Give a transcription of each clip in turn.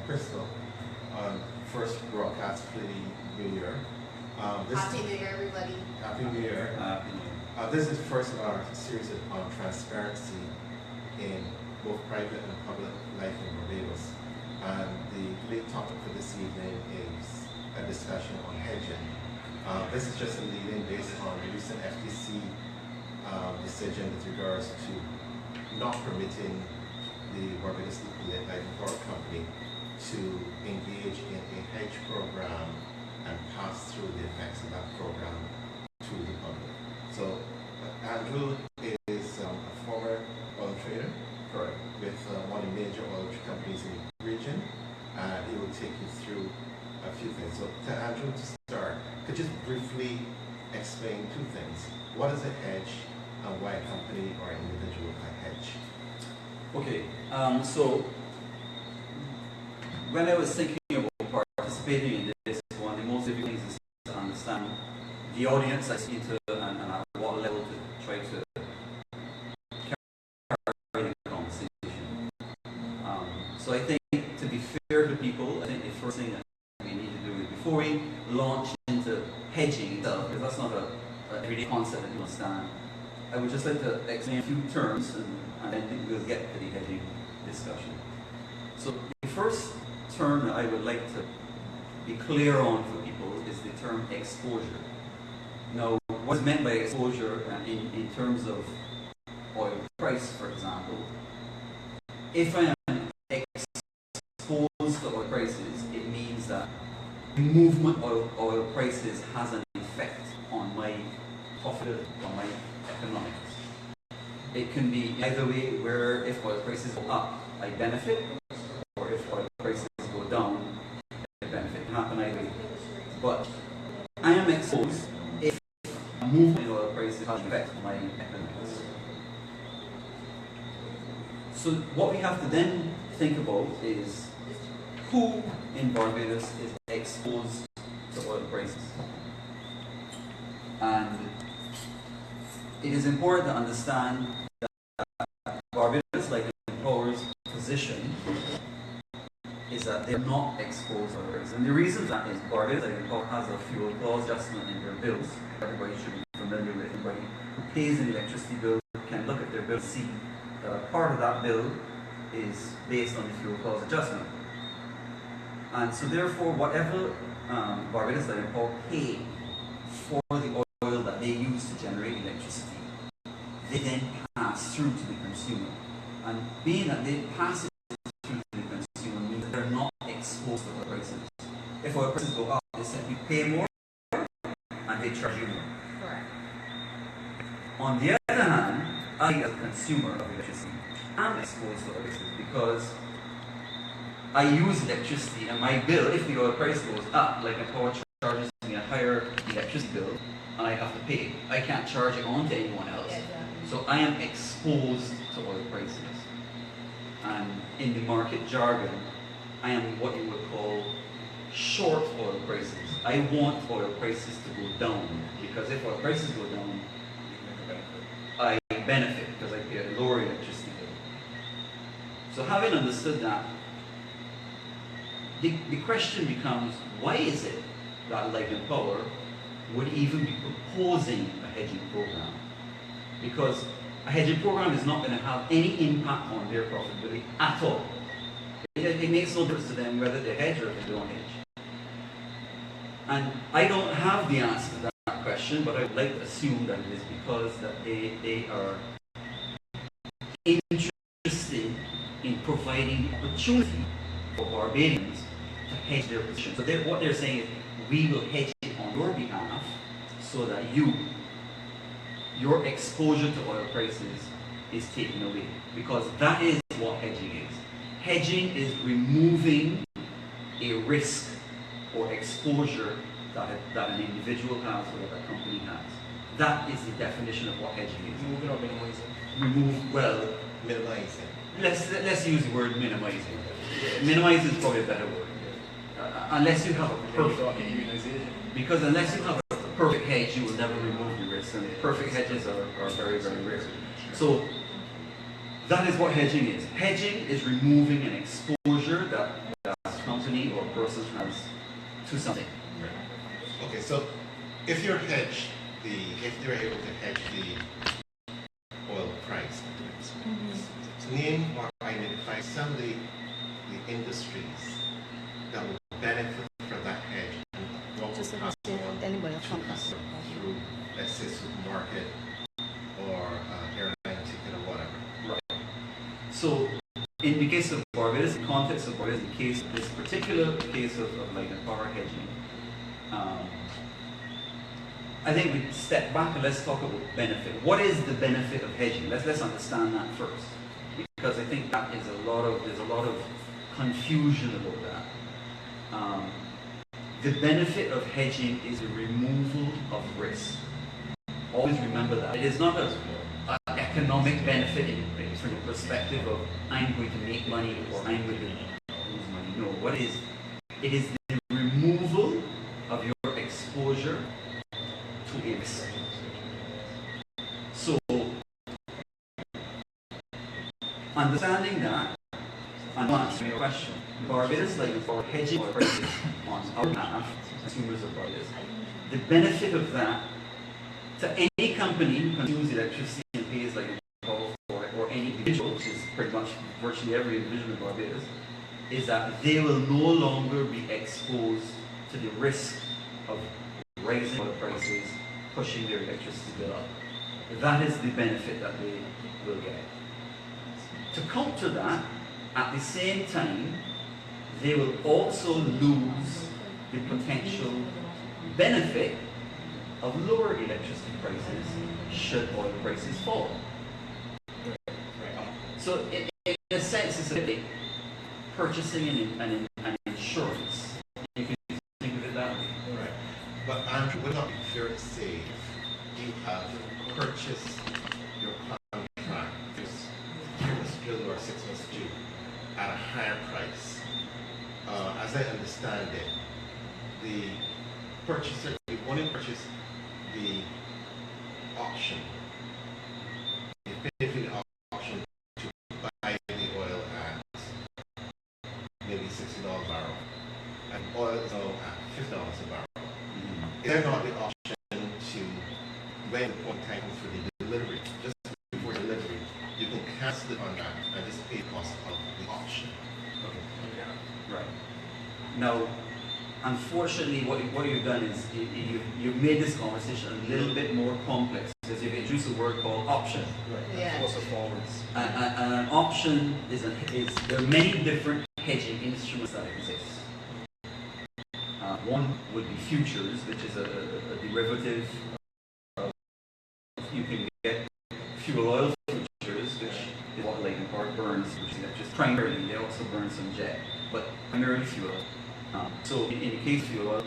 Crystal, first broadcast for the New Year. Happy New Year, everybody. Happy New Year. Happy New Year. This is first of our series on transparency in both private and public life in Barbados. And the lead topic for this evening is a discussion on hedging. This is just a lead-in based on the recent FTC decision with regards to not permitting the Barbados Life and Power Company to engage in a hedge program and pass through the effects of that program to the public. So Andrew is a former oil trader. Correct. With one of the major oil companies in the region, and he will take you through a few things. So to Andrew, to start, could you just briefly explain two things? What is a hedge and why a company or individual can hedge? Okay, so when I was thinking about participating in this one, the most difficult thing is to understand the audience I speak to and at what level to try to carry the conversation. So I think to be fair to people, I think the first thing that we need to do is before we launch into hedging itself, because that's not an everyday concept that you understand, I would just like to explain a few terms and then we'll get to the hedging discussion. So the first term that I would like to be clear on for people is the term exposure. Now, what's meant by exposure in terms of oil price, for example, if I am exposed to oil prices, it means that the movement of oil prices has an effect on my profit, on my economics. It can be either way, where if oil prices go up, I benefit, or if oil prices go down, I benefit. It can happen either way. But I am exposed if a movement in oil prices has an effect on my economics. So what we have to then think about is who in Barbados is exposed to oil prices. And it is important to understand that Barbados, like Power's position, is that they're not exposed to oil prices. And the reason for that is Barbados, like Power, has a fuel clause adjustment in their bills. Everybody should be familiar with it. Everybody who pays an electricity bill can look at their bill and see that a part of that bill is based on the fuel clause adjustment. And so therefore, whatever Barbados Light and Power pay for the oil that they use to generate electricity, they then pass through to the consumer. And being that they pass it through to the consumer means that they're not exposed to oil prices. If oil prices go up, they simply pay more and they charge you more. Correct. On the other hand, I, as a consumer of electricity, am exposed to oil prices because I use electricity and my bill, if the oil price goes up, like a power charges me a higher electricity bill, and I have to pay, I can't charge it on to anyone else. Exactly. So I am exposed to oil prices. And in the market jargon, I am what you would call short oil prices. I want oil prices to go down, because if oil prices go down, I benefit because I pay a lower electricity bill. So having understood that, the question becomes, why is it that Light and Power would even be proposing a hedging program? Because a hedging program is not going to have any impact on their profitability at all. It makes no difference to them whether they hedge or if they don't hedge. And I don't have the answer to that question, but I would like to assume that it is because that they are interested in providing the opportunity for Barbadians to hedge their position. So what they're saying is, we will hedge it on your behalf so that your exposure to oil prices is taken away. Because that is what hedging is. Hedging is removing a risk or exposure that an individual has or that a company has. That is the definition of what hedging is. Removing or minimizing? Minimizing. Let's use the word minimizing. Minimizing is probably a better word. Unless you have a perfect, because unless you have a perfect hedge, you will never remove the risk, and perfect hedges are very, very rare. So that is what hedging is. Hedging is removing an exposure that to something. Right. Okay, so if you're able to hedge the oil price, name or identify some of the industries that will benefit from that hedge and what will pass on to customers through, let's say, supermarket or airline ticket or whatever. Right. So in the case of Barbados, the context of Barbados, in the case of this particular case of like a power hedging, I think we step back and let's talk about benefit. What is the benefit of hedging? Let's understand that first, because I think that is there's a lot of confusion about that. The benefit of hedging is the removal of risk. Always remember that. It is not an economic benefit from the perspective of I'm going to make money or I'm going to lose money. No, what it is the removal of your exposure to a risk. So, understanding that, and answering your question, Barbados, like for hedging or prices on our behalf, consumers of Barbados, the benefit of that to any company who consumes electricity and pays like a dollar for it, or any individual, which is pretty much virtually every individual in Barbados, is that they will no longer be exposed to the risk of raising oil prices, pushing their electricity bill up. That is the benefit that they will get. To counter that, at the same time, they will also lose the potential benefit of lower electricity prices should oil prices fall. So in a sense, it's a bit purchasing an insurance. You can think of it that way. Right. But Andrew, would not be fair to say you have purchased your contract, 3 months due or 6 months due, at a higher price. As I understand it, the purchaser, if one who purchased the auction, they paid for the auction to buy the oil at maybe $60 a barrel, and oil is now at $50 a barrel. Is there not the option to, when the point time comes for the delivery, just before delivery, you can cancel it on that and just pay the cost of the auction? Okay. Right. Now, unfortunately, what you've done is you've made this conversation a little bit more complex because you've introduced a word called option. Right. Yeah. Also forwards. And an option is there are many different hedging instruments that exist. One would be futures, which is a derivative. You can get fuel oil futures, which is what Hedging burns, which is just primarily, they also burn some jet, but primarily fuel. So in the case of fuel oil,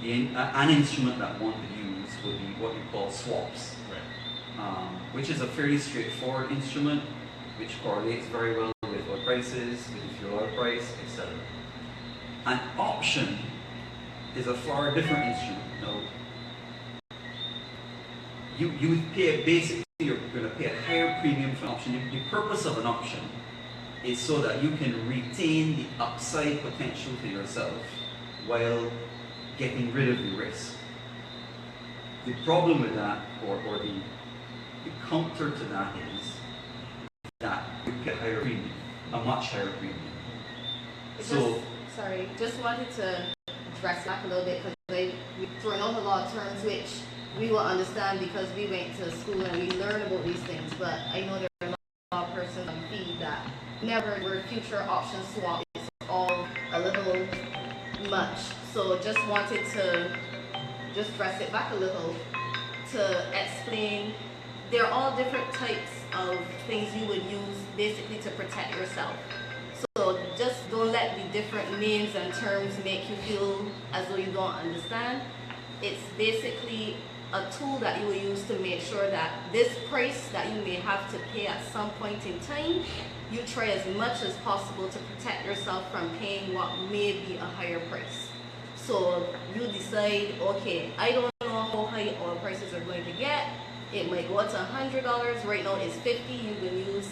an instrument that one could use would be what you call swaps, which is a fairly straightforward instrument, which correlates very well with oil prices, with the fuel oil price, etc. An option is a far different instrument. Now, you pay basically you're going to pay a higher premium for an option. The purpose of an option is so that you can retain the upside potential to yourself while getting rid of the risk. The problem with that, or the counter to that, is that you pay a higher premium, a much higher premium. Just wanted to dress back a little bit because we're throwing out a lot of terms which we will understand because we went to school and we learned about these things, but I know there are a lot of persons on feed that never were future option swap. It's all a little much. So just wanted to just dress it back a little to explain they're all different types of things you would use basically to protect yourself. So just don't let the different names and terms make you feel as though you don't understand. It's basically a tool that you will use to make sure that this price that you may have to pay at some point in time, you try as much as possible to protect yourself from paying what may be a higher price. So you decide, okay, I don't know how high oil prices are going to get. It might go up to $100. Right now it's $50. You can use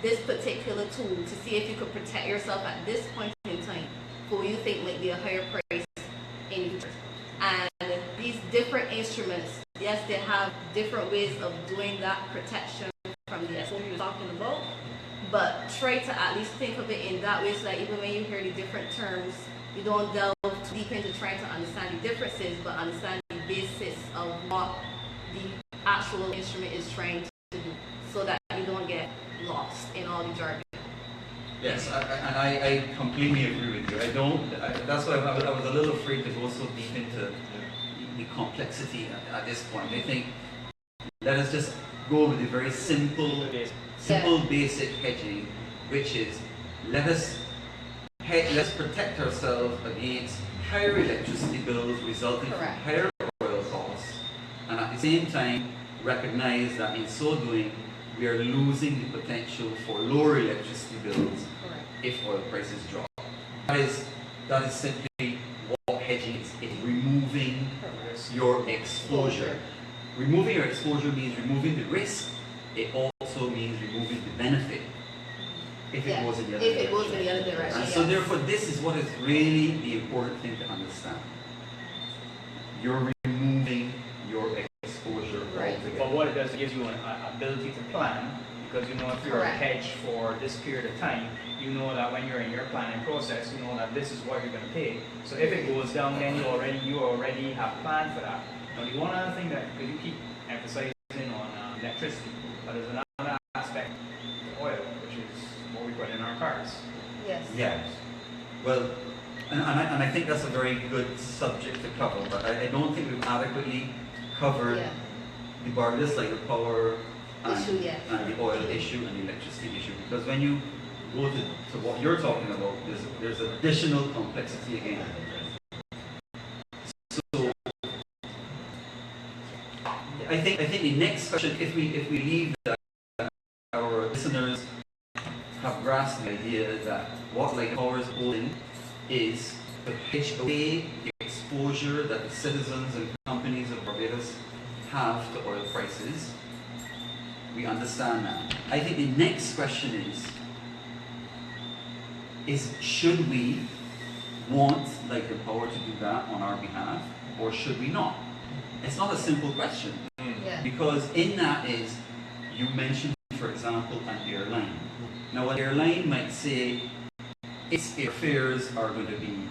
this particular tool to see if you could protect yourself at this point in time for what you think might be a higher price yes, they have different ways of doing that protection from the exposure you're talking about, but try to at least think of it in that way so that even when you hear the different terms, you don't delve too deep into trying to understand the differences, but understand the basis of what the actual instrument is trying to do, so that you don't get lost in all the jargon. Yes, and I completely agree with you. That's why I was a little afraid to go so deep into the complexity at this point. I think let us just go with the very simple basic hedging, which is let's protect ourselves against higher electricity bills resulting from higher oil costs, and at the same time recognize that in so doing we are losing the potential for lower electricity bills if oil prices drop. That is simply what hedging is. It's removing your exposure. Removing your exposure means removing the risk. It also means removing the benefit if it goes in the other direction. And so therefore this is what is really the important thing to understand. You're removing your exposure altogether. But what it does, it gives you an ability to plan, because you know if you're hedged for this period of time, you know that when you're in your planning process, you know that this is what you're going to pay. So if it goes down, then you already have planned for that. Now the one other thing that, because you keep emphasizing on electricity, but there's another aspect to oil, which is what we put in our cars. Yes. Well, and I think that's a very good subject to cover, but I don't think we've adequately covered the barriers like the power and the oil issue and the electricity issue, because when you go to what you're talking about, there's additional complexity again. So I think the next question, if we leave that our listeners have grasped the idea that what Light Power is holding is to hedge away the exposure that the citizens and companies of Barbados have to oil prices. We understand that. I think the next question is should we want Light Power to do that on our behalf, or should we not? It's not a simple question, because in that is, you mentioned, for example, an airline. Now, an airline might say its airfares are going to be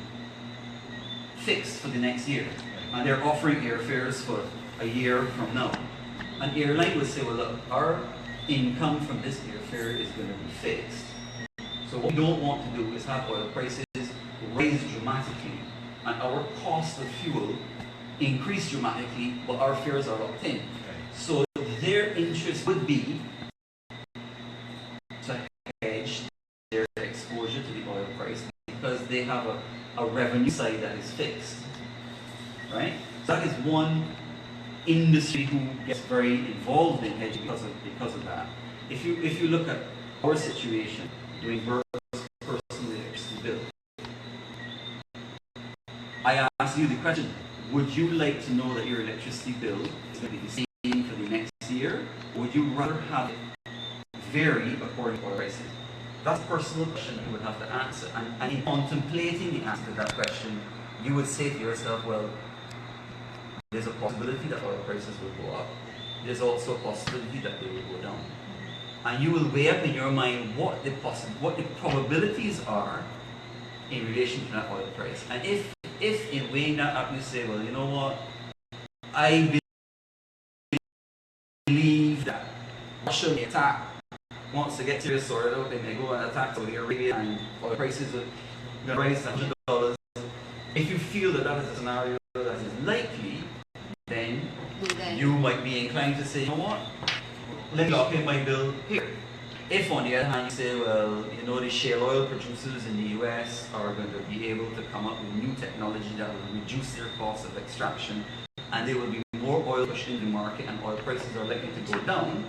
fixed for the next year, and they're offering airfares for a year from now. An airline would say, well, look, our income from this airfare is going to be fixed. So what we don't want to do is have oil prices rise dramatically and our cost of fuel increase dramatically, but our fares are locked in. So their interest would be to hedge their exposure to the oil price, because they have a revenue side that is fixed, right? So that is one industry who gets very involved in hedging because of that. If you look at our situation, doing personal electricity bill, I ask you the question: would you like to know that your electricity bill is going to be the same for the next year, or would you rather have it vary according to oil prices? That's a personal question you would have to answer. And in contemplating the answer to that question, you would say to yourself, well, there's a possibility that oil prices will go up. There's also a possibility that they will go down. And you will weigh up in your mind what the probabilities are in relation to that oil price. And if in weighing that up you say, well, you know what, I believe that Russia may attack, wants to get Syria sorted out, they may go and attack Saudi Arabia and oil prices will rise to $100. If you feel that that is a scenario that is likely, then you might be inclined to say, you know what, let me lock in my bill here. If on the other hand you say, well, you know, the shale oil producers in the US are going to be able to come up with new technology that will reduce their cost of extraction, and there will be more oil pushed in the market and oil prices are likely to go down,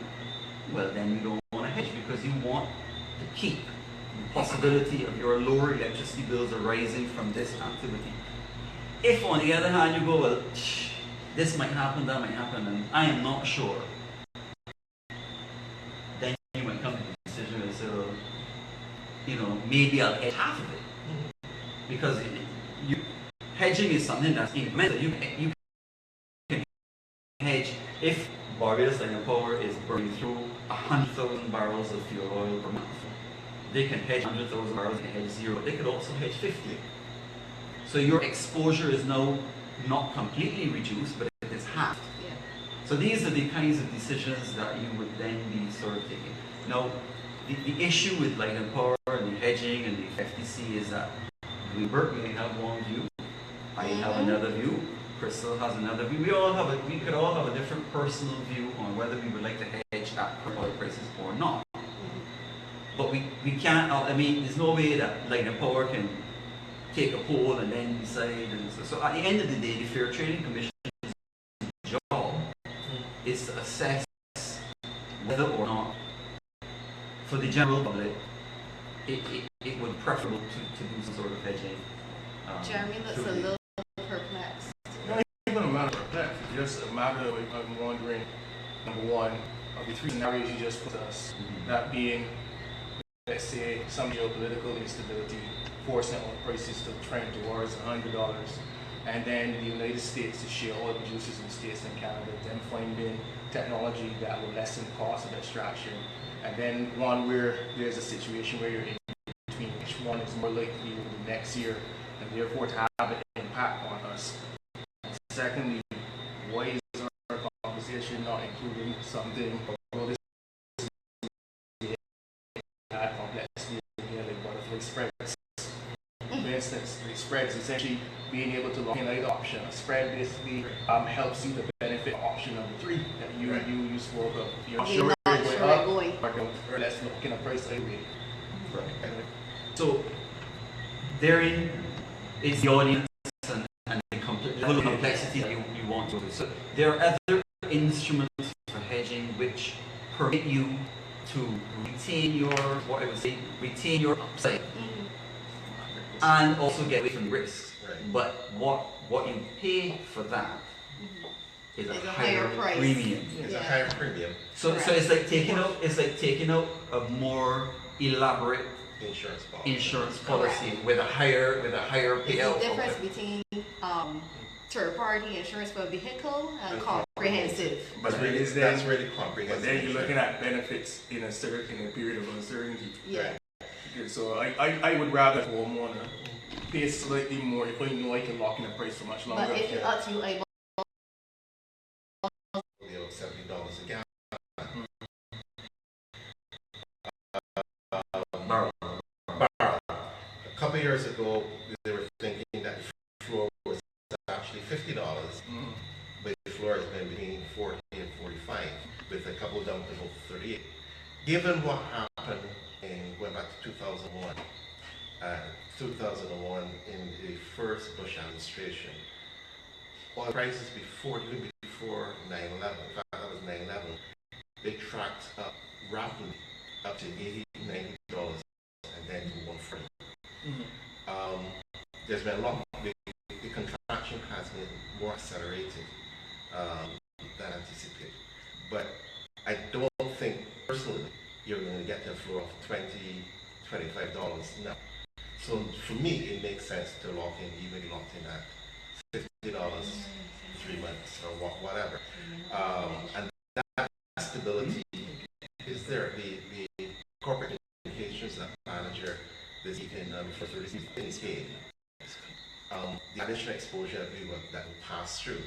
well then you don't want to hedge, because you want to keep the possibility of your lower electricity bills arising from this activity. If on the other hand you go, well, this might happen, that might happen, and I am not sure, then you might come to the decision and say, well, you know, maybe I'll hedge half of it. Because hedging is something that's incremental. You can hedge if Barbados Light and Power is burning through 100,000 barrels of fuel oil per month, they can hedge 100,000 barrels, they can hedge zero, but they could also hedge 50. So your exposure is now not completely reduced, but it is halved. Yeah. So these are the kinds of decisions that you would then be sort of taking. Now, the issue with Light and Power and the hedging and the FTC is that we may have one view, I have another view, Crystal has another view. We could all have a different personal view on whether we would like to hedge at current oil prices or not. But we can't, I mean, there's no way that Light and Power can take a poll and then decide. And so at the end of the day, the Fair Trading Commission's job is to assess whether or not, for the general public, it would be preferable to do some sort of hedging. Jeremy looks a little perplexed. Not even a matter of that. It's just a matter of I'm wondering, number one, of the three scenarios you just put us, that being, let's say, some geopolitical instability, forcing oil prices to trend towards $100, and then the United States, the shale oil producers in the States and Canada, them finding technology that will lessen the cost of extraction, and then one where there's a situation where you're in between which one is more likely over the next year, and therefore to have an impact on us. Secondly, why is our conversation not including something about this complexity again, like butterfly spreads? For instance, the spreads essentially being able to lock in either option. A spread basically helps you to benefit option number 3 that you spoke of. You're not sure where it's going up, or let's lock in a price either way. Right. So therein is the audience and the level of complexity that you want to do. So there are other instruments for hedging which permit you to retain your upside and also get away from the risks. Right. But what you pay for that is a higher price. premium. It's a higher premium. So it's like taking out a more elaborate insurance policy with a higher payout. There's a difference between third-party insurance for a vehicle and comprehensive. But That's really comprehensive. But then you're looking at benefits in a period of uncertainty. Yeah. Okay, so I would rather for homeowner pay slightly more if I know I can lock in a price for much longer. But if it's up to you, I $70 a gallon. A couple years ago, they were thinking that the floor was actually $50, but the floor has been between 40 and 45, with a couple down to about 38. Given what happened went back to 2001, 2001 in the first Bush administration, oil prices even before 9/11, in fact that was 9/11, they tracked up rapidly up to $80, $90 and then to 140. There's been a lot, the contraction has been more accelerated than anticipated. But I don't think personally you're going to get to a floor of $20, $25 now. So for me, it makes sense to lock in, even locked in at $50 for 3 months or whatever. And that stability is there. The corporate communications manager this evening for this game, the additional exposure that will pass through,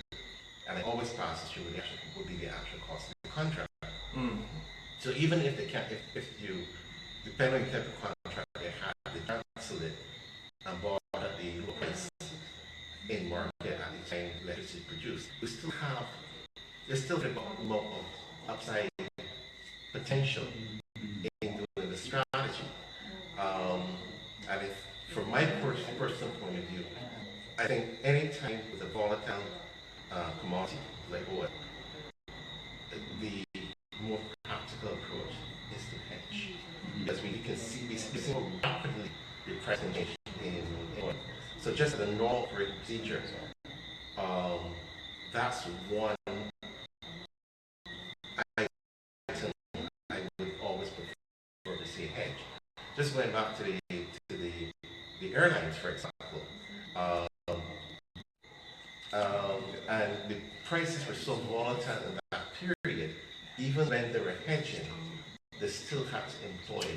and it always passes through, would be the actual cost of the contract. So even if they can't, if you, depending on the type of contract they have, they cancel it and bought at the low price in market at the time electricity is produced, there's still a amount of upside potential in doing the strategy. And if, from my personal point of view, I think any time with a volatile commodity like oil, the more practical approach is to hedge, because we can see how rapidly the price can change in oil. So just as a normal procedure, that's one item I would always prefer to see hedge. Just going back to the airlines, for example, and the prices were so volatile in that period, even when they were hedging, they still had to employ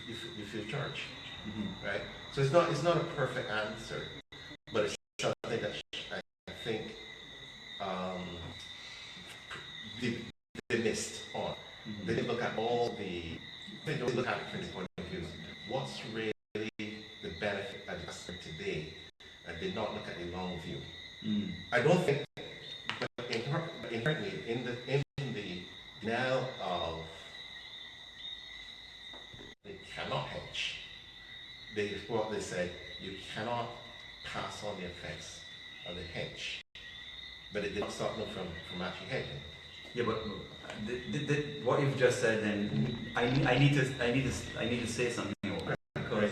the fuel charge, right? So it's not a perfect answer, but it's something that I think they missed on. They didn't look at they don't look at it from the point of view, what's really the benefit at the customer today, and did not look at the long view. I don't think, but inherently in the denial of they cannot hedge, they said you cannot pass on the effects of the hedge, but it did not stop them from actually hedging. Yeah, but what you've just said, then I need to say something about it, because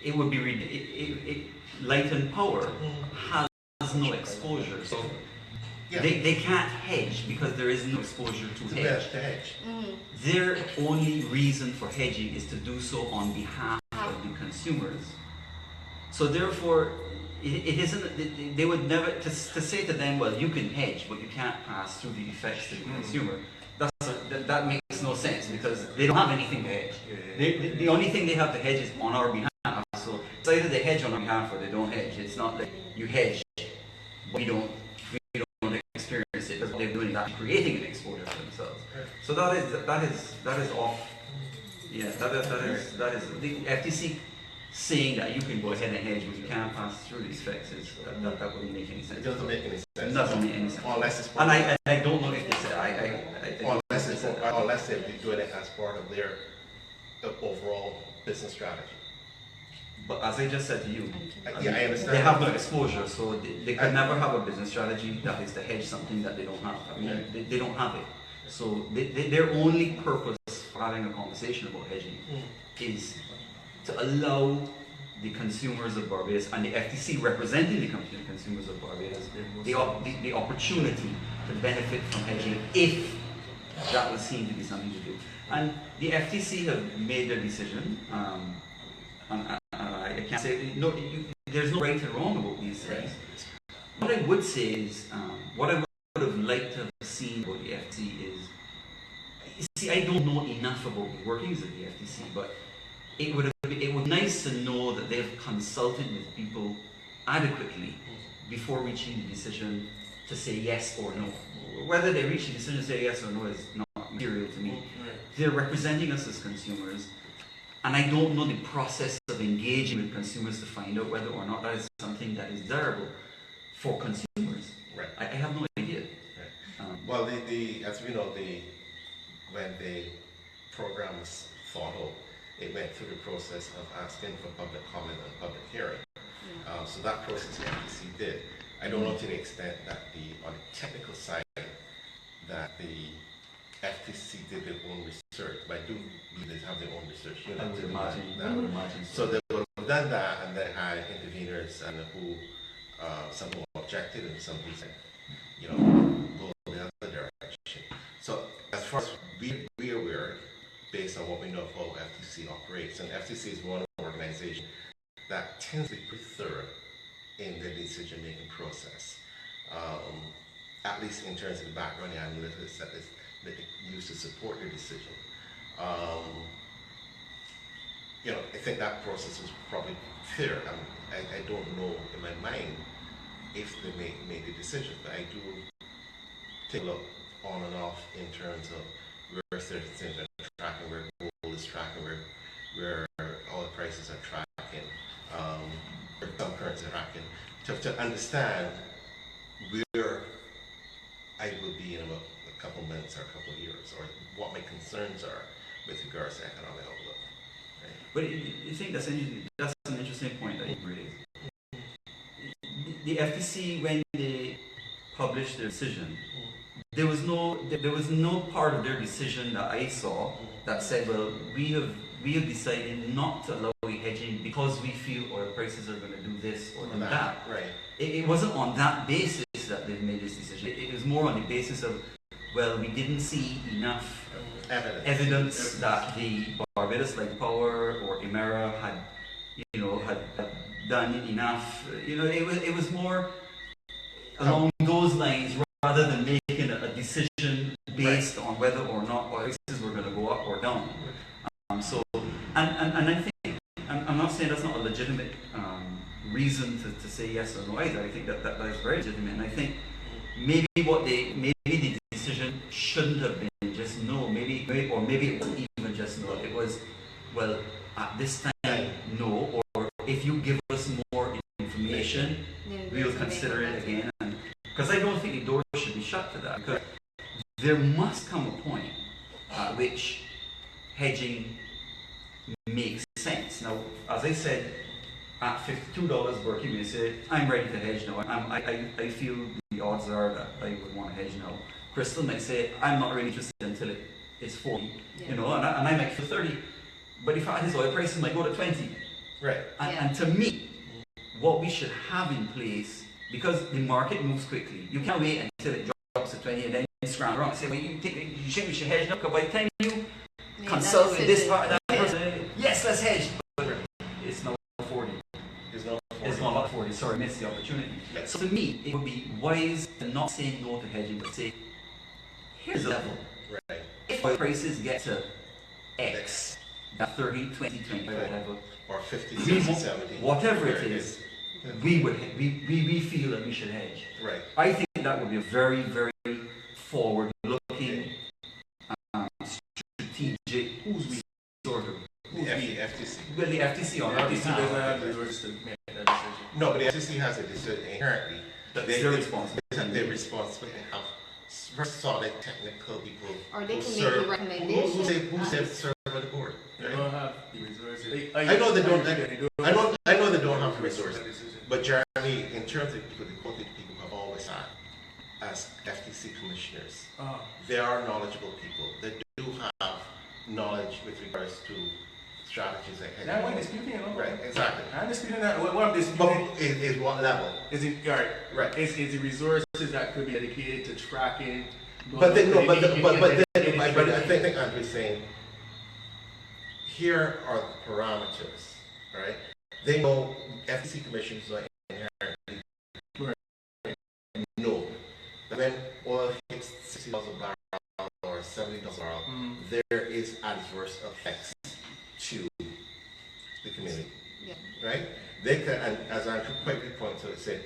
it would be light and power has no exposure, so they can't hedge because there is no exposure to hedge. Their only reason for hedging is to do so on behalf of the consumers. So therefore, it isn't. They would never to say to them, well, you can hedge, but you can't pass through the effects to the consumer. That makes no sense, because they don't have anything to hedge. The only thing they have to hedge is on our behalf. So it's either they hedge on our behalf or they don't hedge. It's not that you hedge, but we don't experience it because they're doing that, creating an exposure for themselves. So that is off. Yeah, that is the FTC saying that you can go ahead and hedge, but you can't pass through these effects. That wouldn't make any sense. It doesn't make any sense. It doesn't make any sense. Unless it's and I don't know if they said unless they're doing it as part of their overall business strategy. But as I just said to you, I understand. They have no exposure, so they could never have a business strategy that is to hedge something that they don't have. I mean, they don't have it. So their only purpose for having a conversation about hedging is to allow the consumers of Barbados and the FTC representing the consumers of Barbados the opportunity to benefit from hedging if that was seen to be something to do. And the FTC have made their decision. I can't say there's no right and wrong about these things. What I would say is, what I would have liked to have seen about the FTC is, you see, I don't know enough about the workings of the FTC, but it would be nice to know that they've consulted with people adequately before reaching the decision to say yes or no. Whether they reach the decision to say yes or no is not material to me. They're representing us as consumers, and I don't know the process of engaging with consumers to find out whether or not that is something that is desirable for consumers. Right. I have no idea. Right. Well, as we know, when the program was thought out, it went through the process of asking for public comment and public hearing. So that process the FTC did. I don't know to the extent that on the technical side that the FTC did their own research, but I do believe they have their own research unit. I would imagine. So they would have done that, and they had interveners and some who objected and some who said, go the other direction. So as far as we are aware, based on what we know of how FTC operates, and FTC is one organization that tends to be pretty thorough in the decision-making process, at least in terms of the background analytics that they use to support their decision. I think that process was probably fair. I don't know in my mind if they made the decision, but I do take a look on and off in terms of where certain things are tracking, where gold is tracking, where oil prices are tracking, where some currencies are tracking, to understand where I will be in about a couple months or a couple of years, or what my concerns are with regards to economic outlook. Right? But you think that's an interesting point that you raised. The FTC, when they published their decision, there was no part of their decision that I saw that said, well, we have decided not to allow hedging because we feel oil prices are going to do this or do that. Right. It wasn't on that basis that they've made this decision. It was more on the basis of, well, we didn't see enough evidence that the Barbados Light Power or Emera had done enough. It was more along those lines rather than making a decision based on whether or not prices were going to go up or down. And I think, I'm not saying that's not a legitimate reason to say yes or no either. I think that is very legitimate, and I think maybe the decision shouldn't have been just no, maybe it wasn't even just no. It was, well, at this time no, or if you give us more information, we'll consider it again. Because I don't think the door should be shut to that. Because there must come a point at which hedging makes sense. Now, as I said, at $52, Burke, you may say, I'm ready to hedge now. I feel the odds are that I would want to hedge now. Crystal might say, I'm not really interested until it's 40, you know, and I might feel 30. But if his oil prices might go to 20. Right. And to me, what we should have in place, because the market moves quickly, you can't wait until it drops to 20 and then scramble around and say, well, you think we should hedge now? Because by the time you consult with this part, that person, yes, let's hedge. But it's now 40. It's not about 40. Sorry, I missed the opportunity. So to me, it would be wise to not say no to hedging, but say, here's the level. Right. If oil prices get to X, that 30, 20, 25, whatever, or 50, 60, 70, whatever it is, we feel that we should hedge. Right. I think that would be a very, very forward-looking, strategic sort of. The FTC. Well, the FTC on FTC doesn't have the resources to make that decision. No, but the FTC has a decision inherently. That's their responsibility. They're responsible and have very solid technical people. Or they can make a recommendation. Who serve on the board? They don't have the resources. I know they don't. I know they don't have the resources. But Jeremy, in terms of people, the quality people have always had as FTC commissioners, they are knowledgeable people. They do have knowledge with regards to strategies ahead. Now, what disputing it? Right, exactly. I'm disputing that. What I'm disputing is what level? Is it right? Is the resources that could be dedicated to tracking? But I think Andrew's saying here are the parameters, right? They know FTC commissions are inherently no. When oil hits $60 a barrel or $70 a barrel, there is adverse effects to the community, right? They can, and as Andrew quite points out, say,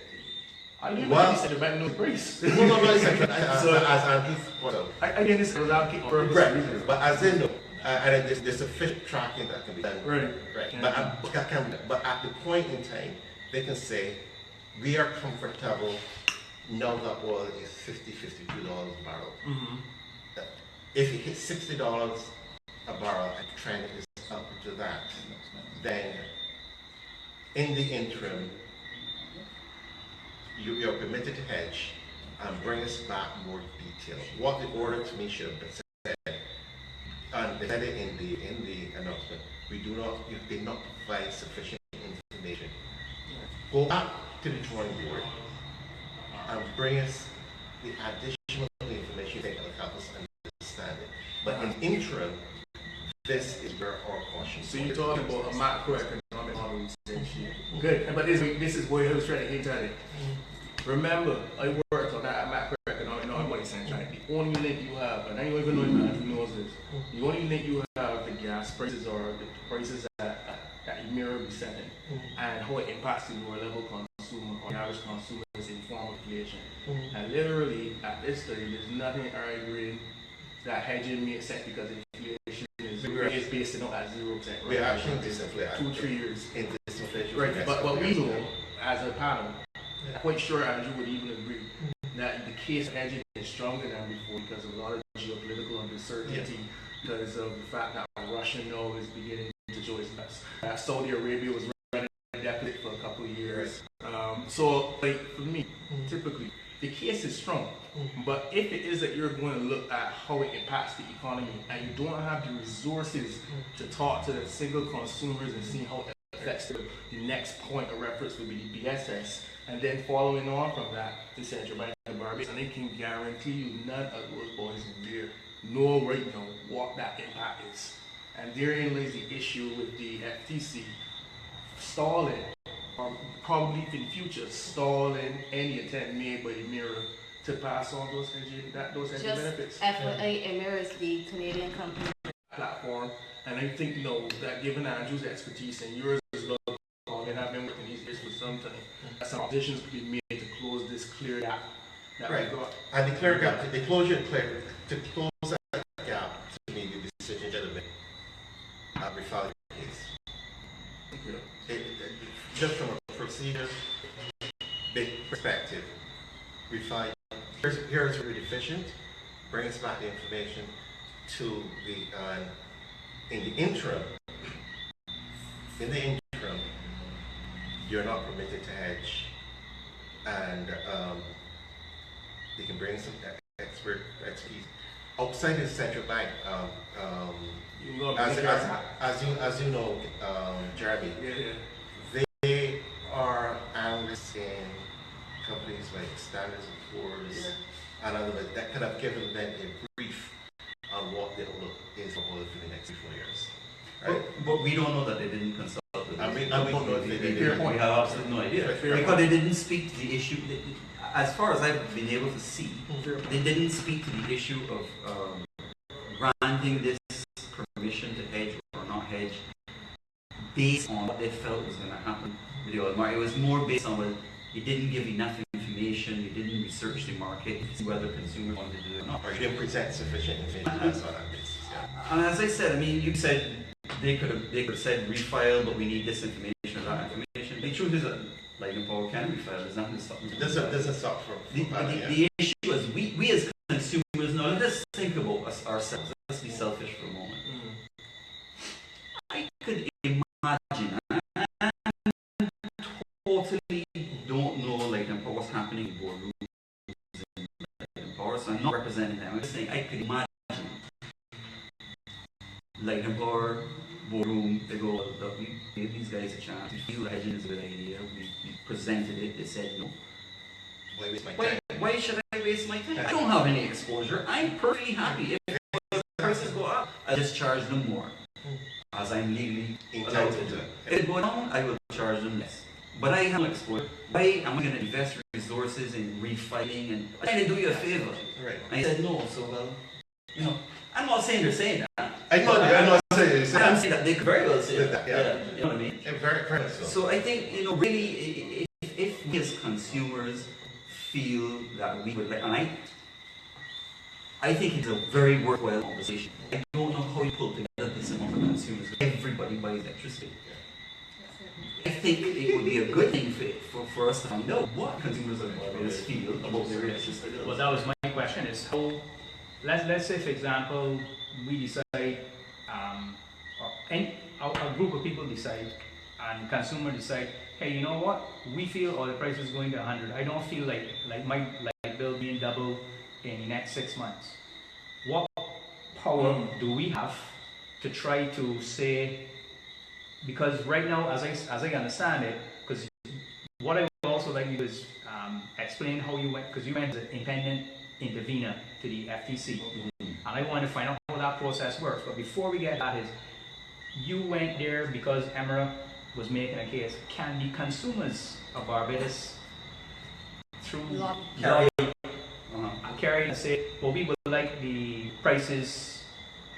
well, said about no price. No, as Andrew pointed out. I mean, this without purpose. Right, but as they know, and there's sufficient tracking that can be done. Right. But at the point in time, they can say, we are comfortable now that oil is $52 a barrel. If it hits $60 a barrel and the trend is up to that, then in the interim, you're permitted to hedge and bring us back more detail. What the order to me should have been said, and they said it in the announcement, you did not provide sufficient information. Go back to the drawing board and bring us the additional information that will help us understand it. But in the interim, this is where our caution. So you're talking about a macroeconomic model, essentially. Good, but this is where I was trying to hint at it. Remember, I worked on that macroeconomic money centrality. The only link you have, and I don't even know if Andrew knows this, the only link you have the gas prices or the prices that mirror be setting and how it impacts the lower level consumer or the average consumer is in form of inflation. And literally, at this stage, there's nothing arguing that hedging makes sense because inflation is based on at 0%. Right? We're actually disinflation. 2-3 years. In disinflation. Right, but we know, as a panel, I'm quite sure Andrew would even agree that the case of hedging is stronger than before because of a lot of geopolitical uncertainty, because of the fact that Russia now is beginning to join us. Saudi Arabia was running a deficit for a couple of years. So, like for me, typically, the case is strong. But if it is that you're going to look at how it impacts the economy and you don't have the resources to talk to the single consumers and see how it affects the next point of reference would be the BSS, and then following on from that, the Central Bank of Barbados, and they can guarantee you none of those boys in there know right now what that impact is. And therein lays the issue with the FTC stalling, or probably in future stalling any attempt made by the mirror to pass on those hedging Just benefits. FYI, Emirates, the Canadian company. Platform, and I think that given Andrew's expertise and yours as well, Paul, and have been working these days for some time, that some decisions could be made to close this clear gap that Right. we've got. And the clear gap, the closure to close that gap, to me, the decision should have been refiled the case. Just from a procedure perspective, refile. Here's where we're deficient, brings back the information to the, in the interim, you're not permitted to hedge, and they can bring some expertise outside the central bank. As you know, Jeremy, they are analysts in companies like Standards & Poor's and others that could have given them a brief on what the outlook is for oil for the next 3-4 years. Right? But we don't know that they didn't consult with us. We don't know if they did. We have absolutely no idea. Because they didn't speak to the issue. As far as I've been able to see, they didn't speak to the issue of granting this permission to hedge or not hedge based on what they felt was going to happen with the oil market. It was more based on, well, you didn't give enough information, you didn't research the market to see whether consumers wanted to do it or not. Or you didn't present sufficient information on that basis. Yeah. And as I said, I mean, you said they could have said refile, but we need this information or that information. The truth is that Lightning Power can refile. There's nothing to stop them. Doesn't stop from the issue is we as consumers, now let's think about us ourselves. Let's be selfish for a moment. I could imagine, I totally don't know Lightning Power, what's happening in boardrooms in Lightning Power, so I'm not representing them. I'm just saying I could imagine Lightning Power boardroom, they go, look, we gave these guys a chance, we feel hedging is a good idea, we presented it, they said no. Why waste my time? Why should I waste my time? I don't have any exposure. I'm perfectly happy. If prices go up, I'll just charge them more, as I'm legally allowed to do. If it goes down, I will charge them less. But I have no exposure. Why am I going to invest resources in refiling and trying to do you a favor? Right. I said no, so well, you know, I'm not saying they're saying that. I'm not saying I'm saying that they could very well say that. Yeah. You know what I mean? Very so. So I think, you know, really, if we as consumers feel that we would like, and I think it's a very worthwhile conversation. I don't know how you pull together this amount of consumers. Everybody buys electricity. I think it would be a good thing for us to find out what consumers of Barbados feel about their electricity bills. Well, that was my question: is how? Let's say, for example, we decide, or a group of people decide, and consumer decide, hey, you know what? We feel oil price is going to 100. I don't feel like my bill being double in the next 6 months. What power do we have to try to say? Because right now, as I understand it, because what I would also like you to do is explain how you went, because you went as an independent intervener to the FTC, and I want to find out how that process works. But before we get that, is you went there because Emira was making a case. Can the consumers of Barbados through carry and say, well, we would like the prices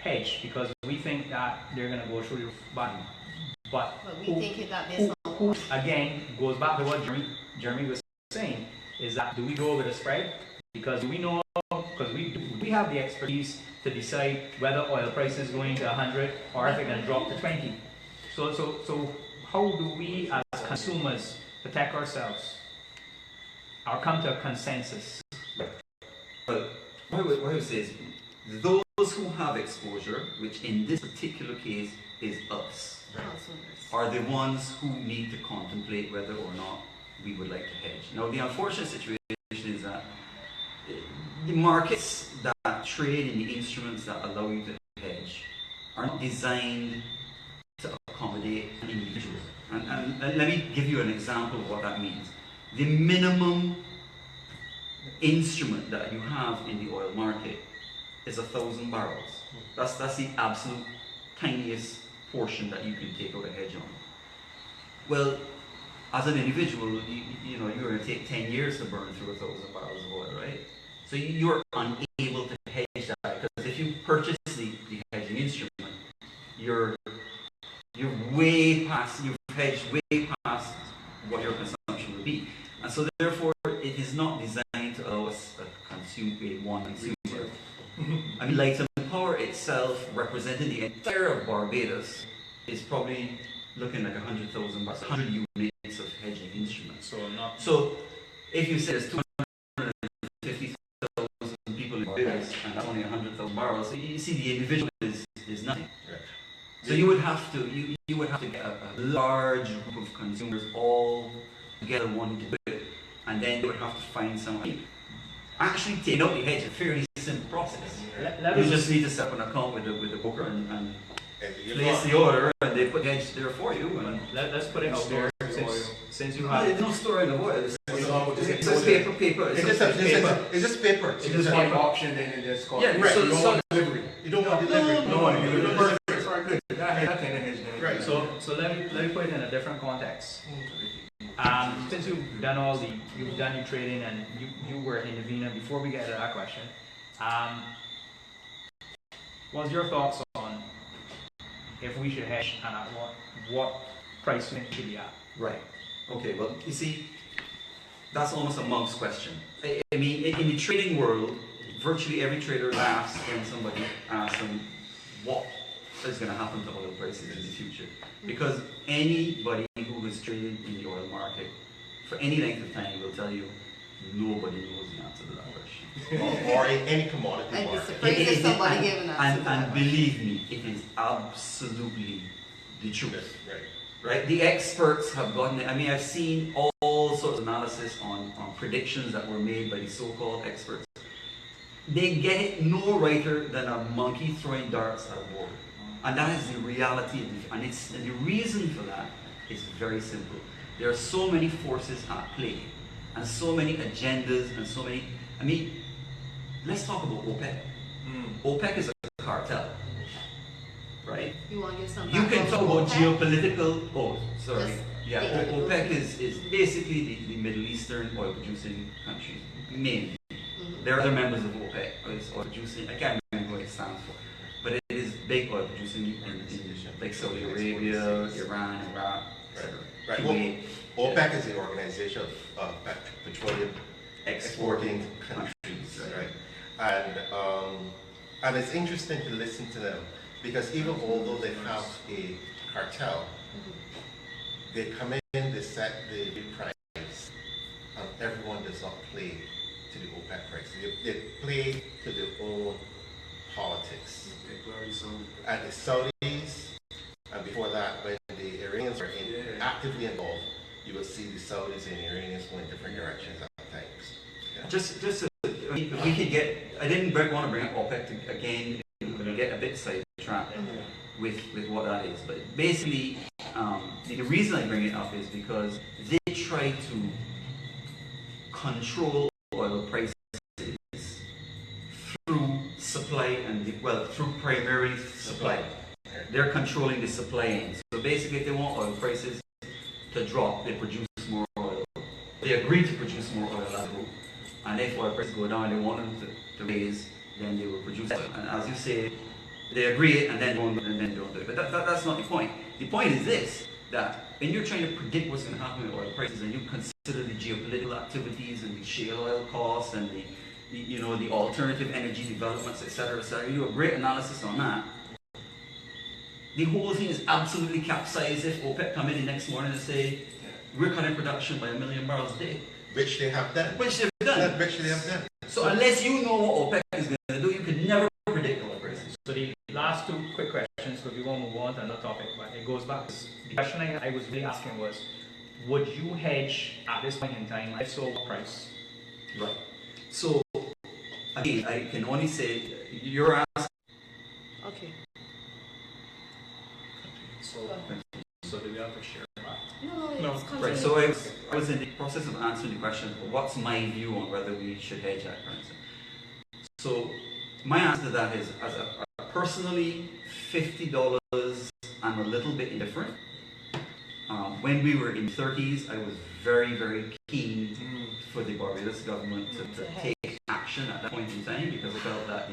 hedged because we think that they're going to go through the roof. But we think that this who again goes back to what Jeremy was saying, is that do we go with a spread? Because we know, because we have the expertise to decide whether oil price is going to 100 or if it's going to drop to 20. So how do we as consumers protect ourselves or come to a consensus? Well, what I would say is those who have exposure, which in this particular case is us, are the ones who need to contemplate whether or not we would like to hedge. Now, the unfortunate situation is that the markets that trade in the instruments that allow you to hedge are not designed to accommodate an individual. And let me give you an example of what that means. The minimum instrument that you have in the oil market is 1,000 barrels. That's the absolute tiniest portion that you can take out a hedge on. Well, as an individual, you know, you're going to take 10 years to burn through 1,000 barrels of oil, right? So you're unable to hedge that, because if you purchase the hedging instrument, you're way past, you've hedged way past what your consumption would be. And so therefore, it is not designed to allow us to consume one consumer. I mean, Light and Power itself, representing the entire of Barbados, is probably looking like 100,000 barrels, 100 units of hedging instruments. So if you say there's 250,000 people in Barbados and that's only 100,000 barrels, so you see the individual is nothing. Right. So you would have to get a large group of consumers all together wanting to do it, and then you would have to find someone. Actually, taking out the hedge is a fairly simple process. You just need to set up an account with the broker and place the order, and they put the hedge there for you. And let's put it out there. Since you have, there's no storing of oil. It's just paper. It's just paper. It's just one option, then it just called. Yeah, right. so, You don't want delivery. You don't want delivery. You don't want delivery. Right. So let me put it in a different context. Since you've done your trading and you were in Navina, before we get to that question, what's your thoughts on if we should hedge and at what price we should be at? Right. Okay. Well, you see, that's almost a monk's question. I mean, in the trading world, virtually every trader laughs when somebody asks them what is going to happen to oil prices in the future, because anybody who has traded in the oil market for any length of time will tell you nobody knows the answer to that question. or in any commodity I'd be market. surprised if somebody gave an answer to that. And believe me, it is absolutely the truth. Right. Right? The experts have gotten it. I mean, I've seen all sorts of analysis on predictions that were made by the so-called experts. They get it no righter than a monkey throwing darts at a board. And that is the reality. And the reason for that is very simple. There are so many forces at play, and so many agendas, and so many. I mean, let's talk about OPEC. OPEC is a cartel, right? You want to give some You can talk background about on OPEC? geopolitical. Oh, sorry. Yes. Yeah, Yeah. OPEC is basically the Middle Eastern oil producing countries, mainly. There are other members of OPEC, oil producing. I can't remember what it stands for, but it is big oil producing in like Saudi Arabia, Iran, Iraq, etc. Right. Well, OPEC is the organization of petroleum exporting countries, right? And it's interesting to listen to them, because even although they have a cartel, they come in, they set the price, and everyone does not play to the OPEC price. They play to their own politics. And the Saudis, and before that, when the Iranians were actively involved, you will see the Saudis and the Iranians go in different directions at times. Yeah. Just if we could get. I didn't want to bring up OPEC again. We're going to get a bit sidetracked with what that is. But basically, the reason I bring it up is because they try to control oil prices through supply through primarily supply. They're controlling the supply end. So basically, if they want oil prices to drop, they produce more oil. They agree to produce more oil as well. And if oil prices go down, they want them to raise, then they will produce oil. And as you say, they agree and then they don't do it. But that's not the point. The point is this, that when you're trying to predict what's going to happen with oil prices, and you consider the geopolitical activities and the shale oil costs and the alternative energy developments, etc., you do a great analysis on that. The whole thing is absolutely capsized if OPEC come in the next morning and say, we're cutting production by 1 million barrels a day. Which they have done. Which they've done. Which they have done. So unless you know what OPEC is going to do, you could never predict oil prices. So the last two quick questions, because we won't move on to another topic, but it goes back. The question I was really asking was, would you hedge at this point in time? If so, what price? Right. So again, I can only say you're asking. Okay. So do we have to share that? No. It's Right. So I was in the process of answering the question, what's my view on whether we should hedge that currency? So my answer to that is, as personally, $50, I'm a little bit indifferent. When we were in 30s, I was very, very keen for the Barbados government to take action at that point in time, because I felt that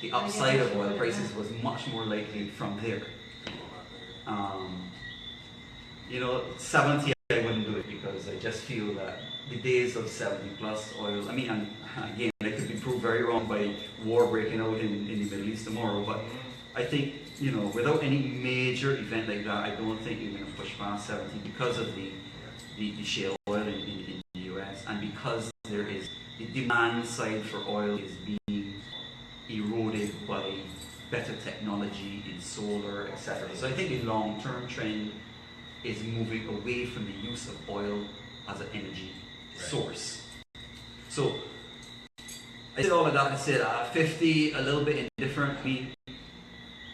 the upside of oil prices was much more likely from there. 70 I wouldn't do it, because I just feel that the days of 70 plus oil, I mean, and again, I could be proved very wrong by war breaking out in the Middle East tomorrow, but I think, without any major event like that, I don't think you're going to push past 70, because of the shale oil in the US, and because there is the demand side for oil is being eroded by better technology in solar, etc. So I think the long-term trend is moving away from the use of oil as an energy source. So I said all of that. I said 50, a little bit indifferent.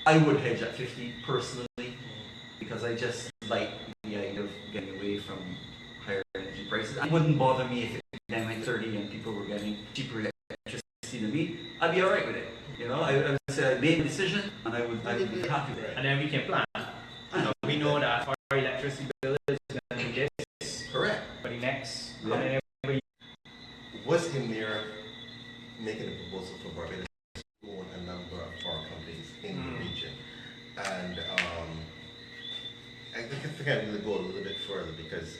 I would hedge at 50 personally, because I just like the idea of getting away from higher energy prices. It wouldn't bother me if it then went 30 and people were getting cheaper electricity than me. I'd be alright with it. I would say I made a decision, and I would be happy with it. And then we can plan. We know that our electricity bill is going to be this. Correct. For the next. Yeah. Was him there making a proposal for Barbados to own a number of power companies in the region, and I think I can really go a little bit further, because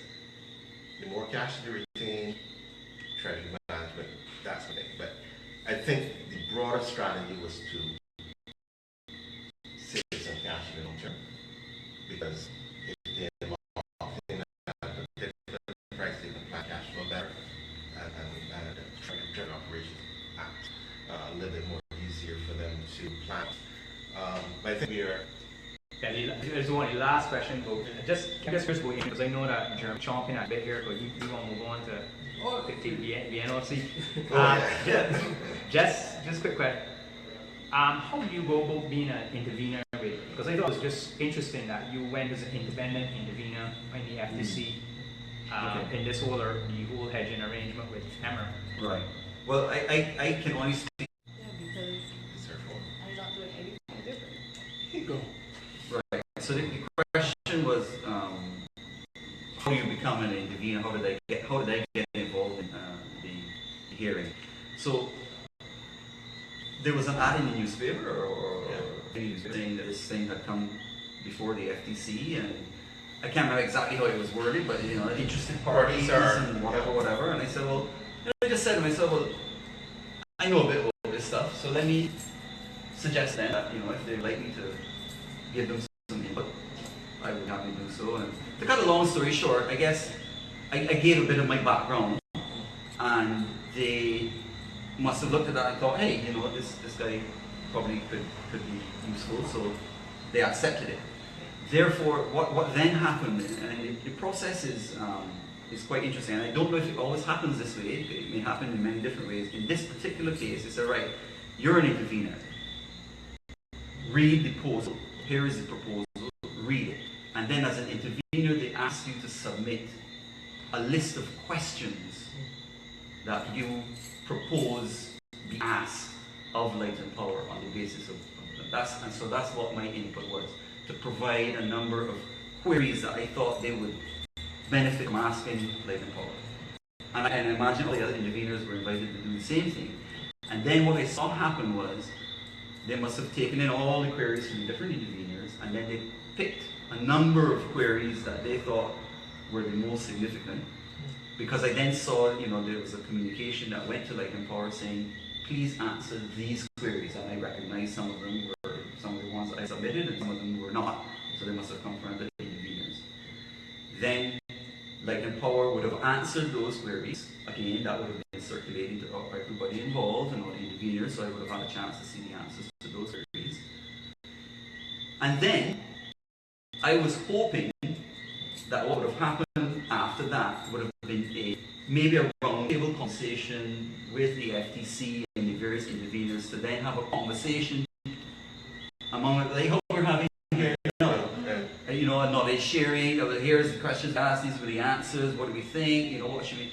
the more cash you retain, treasury management, that's the thing. But I think the broader strategy was to save some cash in the long term, because if they lock in at a particular price, they can plan cash flow better, and try to turn operations act a little bit more easier for them to plan. But I think we are. Yeah, there's one last question. Just first go in, because I know that Jeremy chomping at a bit here, but you want to move on to the NOC. Just quick question. How do you go about being an intervener with? Because I thought it was just interesting that you went as an independent intervener in the FTC in this whole hedging arrangement with Hammer. Right. Well, I can only speak. Yeah, because I'm not doing anything different. Here you go. Right. So the question was, how do you become an intervener? How did I get involved in the hearing? So there was an ad in the newspaper, or saying that this thing had come before the FTC, and I can't remember exactly how it was worded, but interested parties and whatever. And I said, well, I just said to myself, well, I know a bit about this stuff, so let me suggest then that if they'd like me to give them some input, I would happily do so. And to cut a long story short, I guess I gave a bit of my background, and they must have looked at that and thought, hey, this guy probably could be useful, so they accepted it. Therefore, what then happened, and the process is quite interesting, and I don't know if it always happens this way. It may happen in many different ways. In this particular case, they said, right, you're an intervener. Read the proposal. Here is the proposal. Read it. And then as an intervener, they ask you to submit a list of questions that you propose be asked of Light and Power on the basis of that. And so that's what my input was, to provide a number of queries that I thought they would benefit from asking Light and Power. And I imagine all the other interveners were invited to do the same thing. And then what I saw happen was, they must have taken in all the queries from the different interveners, and then they picked a number of queries that they thought were the most significant. Because I then saw, there was a communication that went to Light and Power saying, please answer these queries. And I recognized some of them were some of the ones that I submitted, and some of them were not. So they must have come from other interveners. Then Light and Power would have answered those queries. Again, that would have been circulated to everybody involved and all the interveners, so I would have had a chance to see the answers to those queries. And then I was hoping that what would have happened after that would have been maybe a roundtable conversation with the FTC and the various interveners to then have a conversation among, like how we're having here, a knowledge sharing. Here's the questions asked, these were the answers. What do we think? What should we?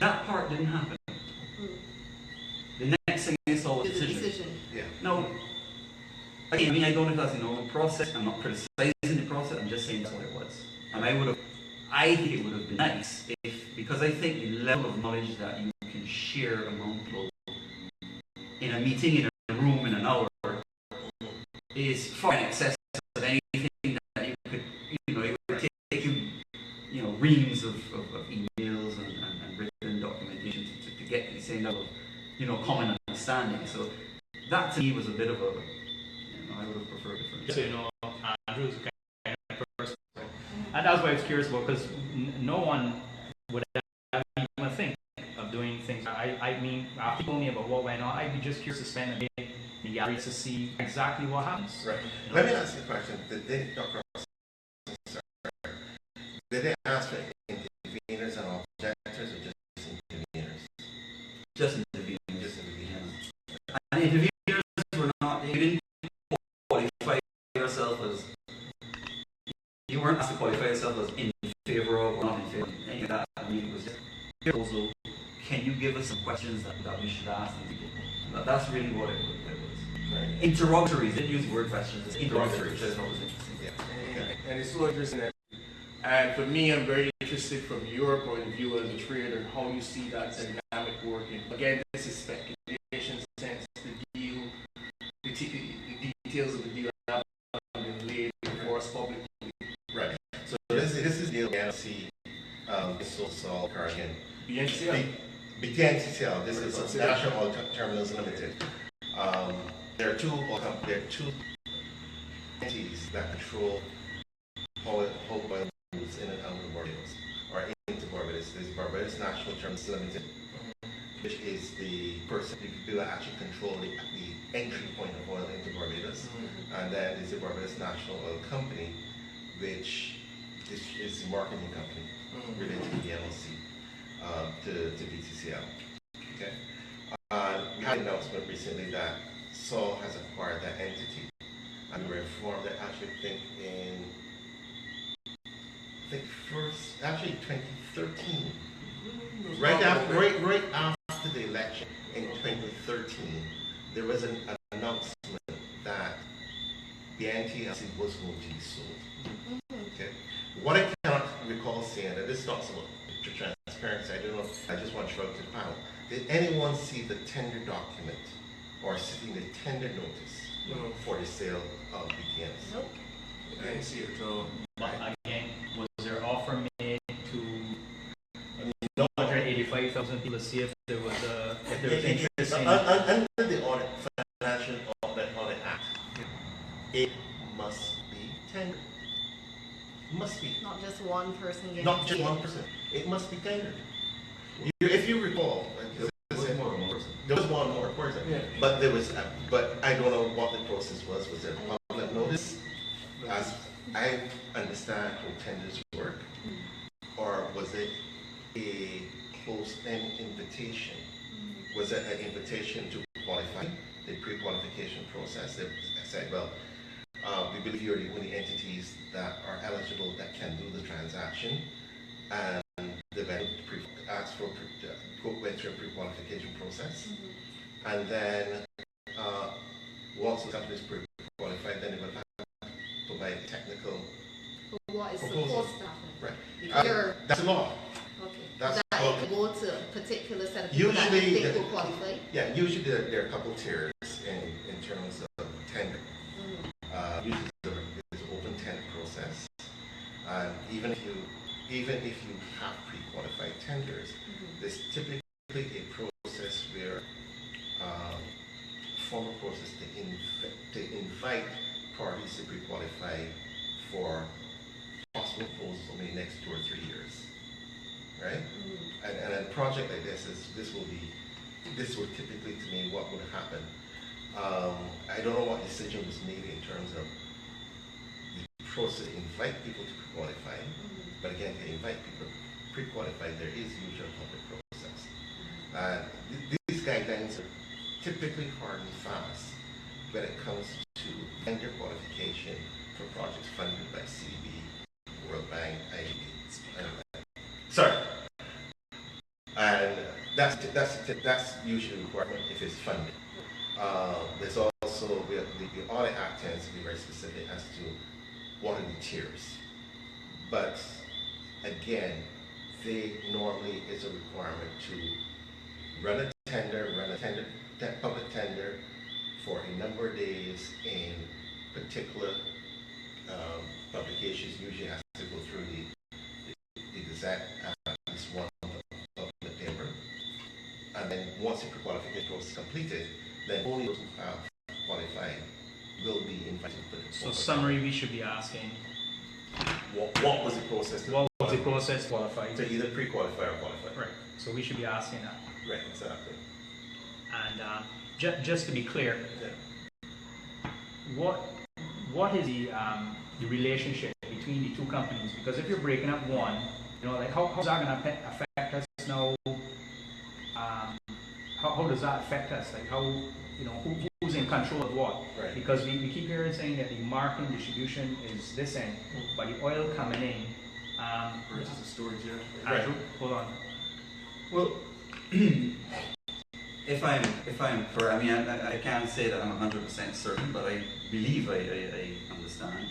That part didn't happen. The next thing I saw was decision. Yeah. Now, again, I don't know if that's a normal process. I'm not criticizing the process. I'm just saying that's what it was. And I would have I think it would have been nice if, because I think the level of knowledge that you can share among people in a meeting, in a room, in an hour, is far in excess of anything that you could, it would take you, reams of emails and written documentation to get the same level of, common understanding. So that to me was a bit of a, I would have preferred different. So, Andrew's the kind of person, and that's why I was curious about, because no one would even think of doing things. I mean, after you told me about what went on, I'd be just curious to spend a day in the gallery to see exactly what happens. Right. Let me ask you a question. Did they, Dr. Ross, did they ask for interveners and objectors, or just interveners? Just interveners. Just interveners. And interveners were not, you didn't qualify yourself as, you weren't asked to qualify yourself as in favor of or not in favor of any of that. I mean, it was just a proposal. Can you give us some questions that we should ask the people? That's really what it was. Right. Interrogatories, didn't use the word questions, it's interrogatories. That's what was interesting. Yeah. And it's so interesting that, and for me, I'm very interested from your point of view as a trader, how you see that dynamic working. Again, this is speculation, since the deal, the details of the deal have been laid before us publicly. Right. So this is the BL&C Sol Cargan. BNCL. BNCL. This is National Oil Terminals Limited. There are two entities that control oil moves in and out of Barbados, or into Barbados. There's Barbados National Terminals Limited, which is the person who will actually control the entry point of oil into Barbados, and then there's the Barbados National Oil Company, which is the marketing company related to the BL&C, to BTCL. Okay. We had an announcement recently that Sol has acquired that entity, and we were informed that actually in 2013, right after the election in 2013, there was an announcement that the NTLC was going to be sold. Okay. What I cannot recall saying, and this talks about transparency, I don't know, I just want to throw it to the panel. Did anyone see the tender document or see the tender notice for the sale of BTNs? Nope. I didn't see it at all. But again, was there offer made to 185,000 people to see if there was interest in Under the Financial Audit Act, it must be tendered. Must be. Not just one person getting Not just paid. one person. It must be tendered. If you recall, there was one more person. Yeah. But there was, but I don't know what the process was. Was there public notice? As I understand how tenders work, or was it a closed-end invitation? Was it an invitation to qualify, the pre-qualification process? They said, well, we believe you're the only entities that are eligible that can do the transaction, and the vendor asked for went through a pre-qualification process, and then once the company is pre-qualified, then they will have to provide technical But what is proposal. supposed to happen? Right. Because That's law. okay. That's that law. it could go to a particular set of people that Usually, they think will qualify. Yeah, usually there are a couple tiers in terms of tender. Usually there's an open tender process, and even if you have pre-qualified tenders, there's typically a process where formal process to invite parties to pre-qualify for possible proposals over the next 2 or 3 years, right? And a project like this will typically, to me, what would happen. I don't know what decision was made in terms of the process to invite people to pre-qualify, but again, to invite people to pre-qualify, there is usually a public process. These guidelines are typically hard and fast when it comes to vendor qualification for projects funded by CDB, World Bank, IDB. Sorry. And that's usually a requirement if it's funded. There's also, the Audit Act tends to be very specific as to what are the tiers. But again, they normally is a requirement to run a public tender for a number of days in particular publications. Usually has to go through the Gazette, at least one public paper. And then once the pre-qualification process is completed, then only those who have qualified will be invited to put it So forward. summary, we should be asking, What was the process? what was the process qualified? To either pre-qualify or qualify. Right, so we should be asking that. Right, exactly. And just to be clear, Yeah. what is the relationship between the two companies? Because if you're breaking up one, like how's that going to affect us now? How does that affect us? Like who's in control of what? Right. Because we keep hearing saying that the marketing distribution is this end, but the oil coming in. Versus the storage, yeah. Andrew, hold on. Well, if I'm correct, I mean, I can't say that I'm 100% certain, but I believe I understand.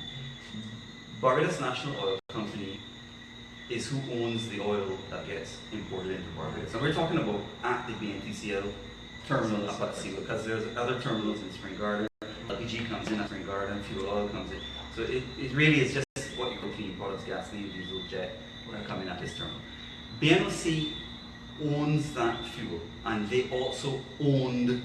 Barbados National Oil Company is who owns the oil that gets imported into Barbados. And we're talking about at the BNTCL terminal up at sea, because there's other terminals in Spring Garden. LPG comes in at Spring Garden, fuel oil comes in. So it really is just what you call clean products, gasoline, diesel, jet, coming at this terminal. BNOC owns that fuel, and they also owned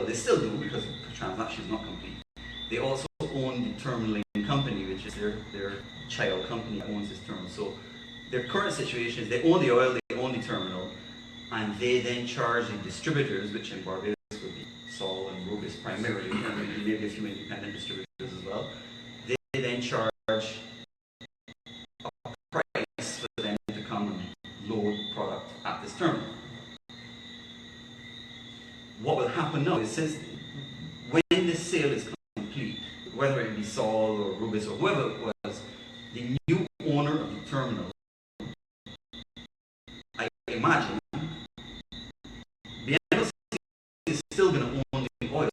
they still do because the transaction is not complete. They also own the terminaling company, which is their child company that owns this terminal. So their current situation is they own the oil, they own the terminal, and they then charge the distributors, which in Barbados would be Sol and Rubis primarily, and maybe a few independent distributors as well. They then charge a price for them to come and load product at this terminal. What will happen now is, since when this sale is complete, whether it be Sol or Rubis or whoever it was, the new owner of the terminal, I imagine, BNOC is still going to own the oil,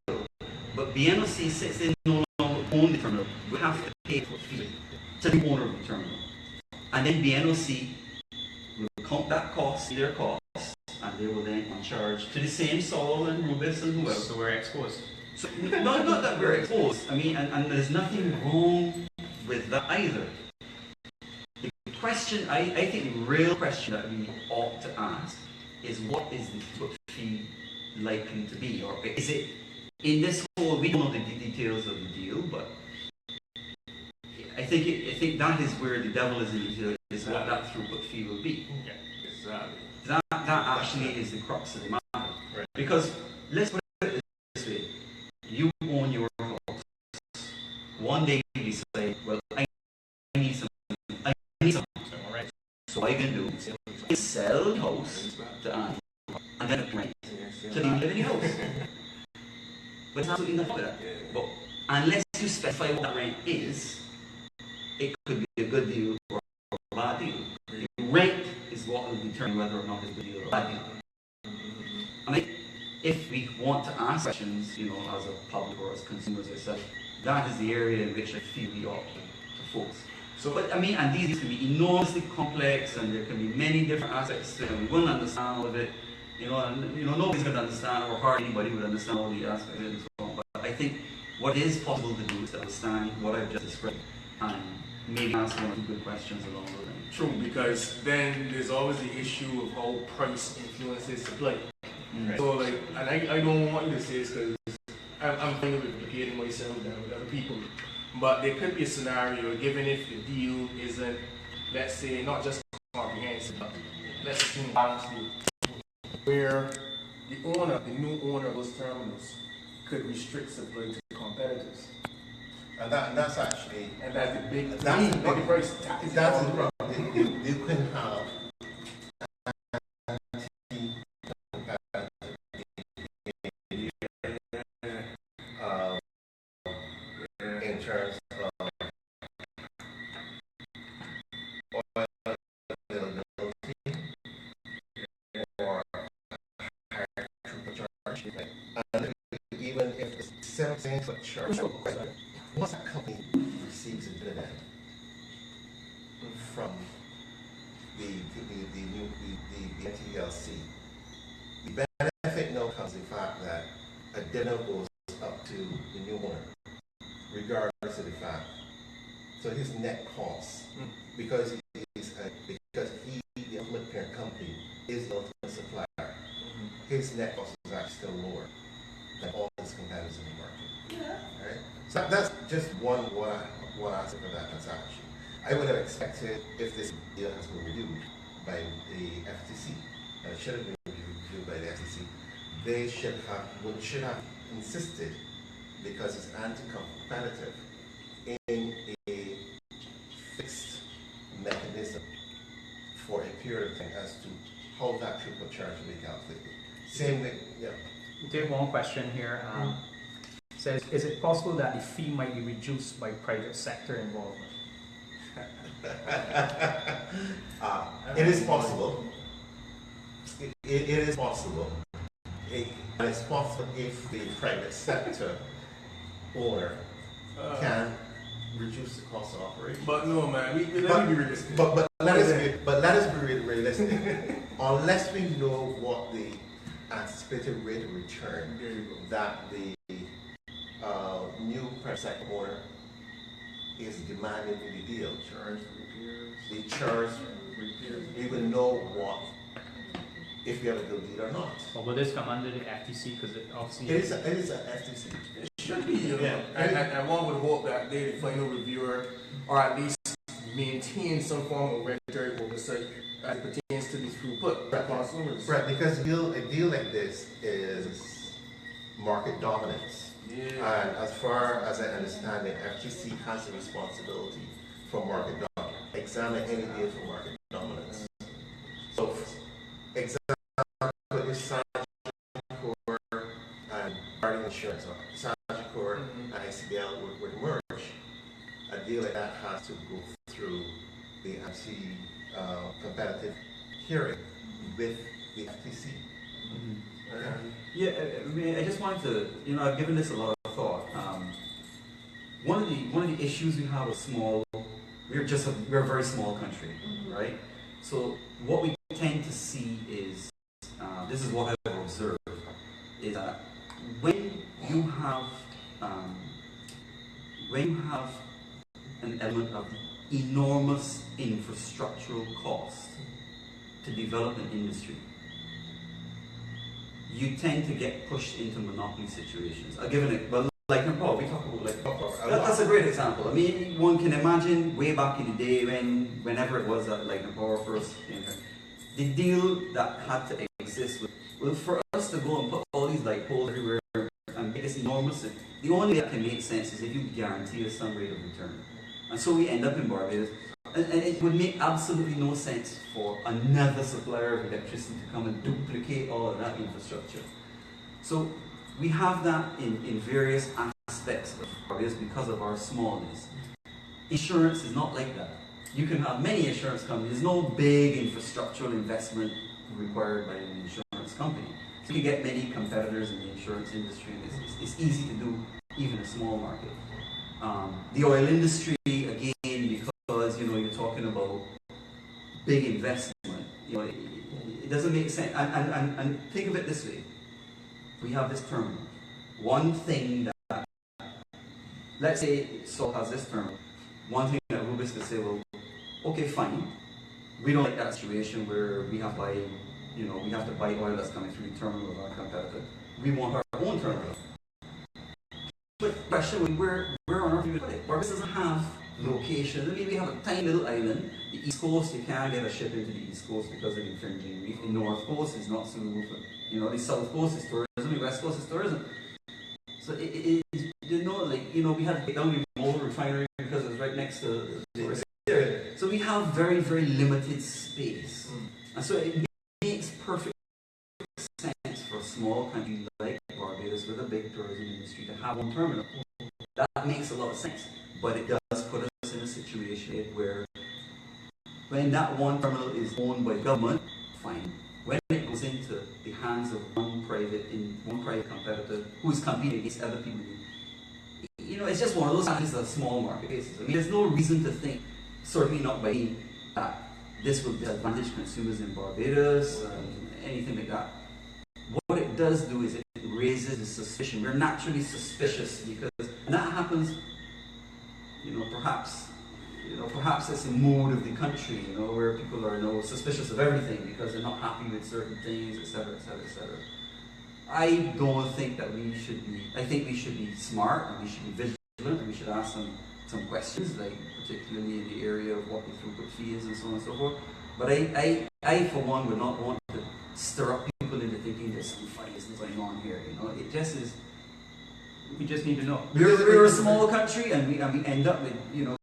but BNOC, since they no longer own the terminal, will have to pay for fee to the owner of the terminal. And then BNOC will count that cost, their cost, and they will then charge to the same Sol and Rubis and whoever. So we're exposed. So, not that we're exposed. I mean, and there's nothing wrong with that either. The question, I think the real question that we ought to ask is, what is the foot fee likely to be? Or is it, in this whole, we don't know the details of the deal, but I think that is where the devil is in the detail, is what that throughput fee will be. Yeah, exactly. That actually is the crux of the matter. Right. Because, let's put it this way, you own your house. One day you decide, well, I need some. Alright. So what I can do is sell the house to Andy, and then rent to live in the house. But it's absolutely nothing with that. But unless you specify what that rent is, it could be a good deal or a bad deal. The rent is what will determine whether or not it's a good deal or a bad deal. And if we want to ask questions, as a public or as consumers ourselves, that is the area in which I feel we ought to focus. So, but I mean, and these can be enormously complex, and there can be many different aspects to it, and we wouldn't understand all of it, and nobody's going to understand, or hardly anybody would understand all the aspects of it and so on. But I think what is possible to do is to understand what I've just described, and maybe ask one or two good questions along the way. True, because then there's always the issue of how price influences supply. Mm. So and I don't want you to say this because I'm thinking of replicating myself now with other people, but there could be a scenario, given if the deal isn't, let's say, not just comprehensive, but let's assume balanced deal, where the new owner of those terminals could restrict supply to competitors. And that's actually, And that's the big, that's not the price. that's the problem. You can have in terms of oil availability or higher throughput charge. And even if the same foot charge, once a company receives a dividend from TLC. The benefit now comes in the fact that a dividend goes up to the new owner, regardless of the fact. So his net cost, because he, the ultimate parent company, is the ultimate supplier, his net cost is actually still lower than all his competitors in the market. Yeah. Right? So that's just one aspect of that transaction. I would have expected if this deal has been reviewed by the FTC, and it should have been reviewed by the FTC, they should have insisted, because it's anti-competitive, in a fixed mechanism for a period of time as to how that triple charge will be calculated. Same way, yeah. We take one question here. Says, is it possible that the fee might be reduced by private sector involvement? It is possible. It is possible. It's possible if the private sector owner can reduce the cost of operation. But no, man, let me be realistic. But let us be realistic. Unless we know what the anticipated rate of return that the new private sector owner is demanding in the deal, the charge, we will know what, if we have a good deal or not. Or will this come under the FTC? Because it obviously it is an FTC. It should be, you know. And one would hope that they, the final reviewer, or at least maintain some form of regulatory oversight as it pertains to these throughput by consumers. Right, because a deal like this is market dominance. Yeah. And as far as I understand it, FTC has a responsibility for market dominance. Examine any deal for market dominance. So, example is Sagicor and Guardian Insurance, or Sagicor and ICBL would merge. A deal like that has to go through the anti-competitive hearing with the FTC. Yeah, I mean, I just wanted to, I've given this a lot of thought. One of the issues we have is we're a very small country, right? So what we tend to see is, this is what I've observed, is that when you have an element of enormous infrastructural cost to develop an industry, you tend to get pushed into monopoly situations. I'll give like Nepal, we talk about like that's a great example. I mean, one can imagine way back in the day whenever it was that like Nepal first came here, the deal that had to exist was for us to go and put all these like poles everywhere and make this enormous. The only way that can make sense is if you guarantee us some rate of return. And so we end up in Barbados. And it would make absolutely no sense for another supplier of electricity to come and duplicate all of that infrastructure. So we have that in various aspects of Barbados because of our smallness. Insurance is not like that. You can have many insurance companies. There's no big infrastructural investment required by an insurance company. So you can get many competitors in the insurance industry, and it's easy to do even a small market. The oil industry, again, because you're talking about big investment, it doesn't make sense. And think of it this way: we have this terminal. One thing that, let's say, Salt has this terminal. One thing that Rubis could say, well, okay, fine. We don't like that situation where we have to buy oil that's coming through the terminal of our competitor. We want our own terminal. But the question is, where on earth do we put it? Barbados doesn't have location. I mean, we have a tiny little island. The East Coast, you can't get a ship into the East Coast because of the infringing reef. The North Coast is not suitable for, the South Coast is tourism, the West Coast is tourism. So we had to take down the Mobil refinery because it's right next to the tourist area. So we have very, very limited space. And so it makes perfect sense for a small country like Barbados with a big tourism industry to have one terminal. That makes a lot of sense. But it does put us in a situation where when that one terminal is owned by government, fine. When it goes into the hands of one private competitor who is competing against other people, it's just one of those things, a small market basis. I mean, there's no reason to think, certainly not by me, that this will disadvantage consumers in Barbados, anything like that. What it does do is it raises the suspicion. We're naturally suspicious because, and that happens, perhaps it's a mood of the country, where people are suspicious of everything because they're not happy with certain things, etc., etc., etc. I don't think that I think we should be smart and we should be vigilant and we should ask some questions, like particularly in the area of what the throughput fee is and so on and so forth. But I for one would not want to stir up people into thinking there's some funny business going on here. It just is. We just need to know. We're a small country, and we end up with in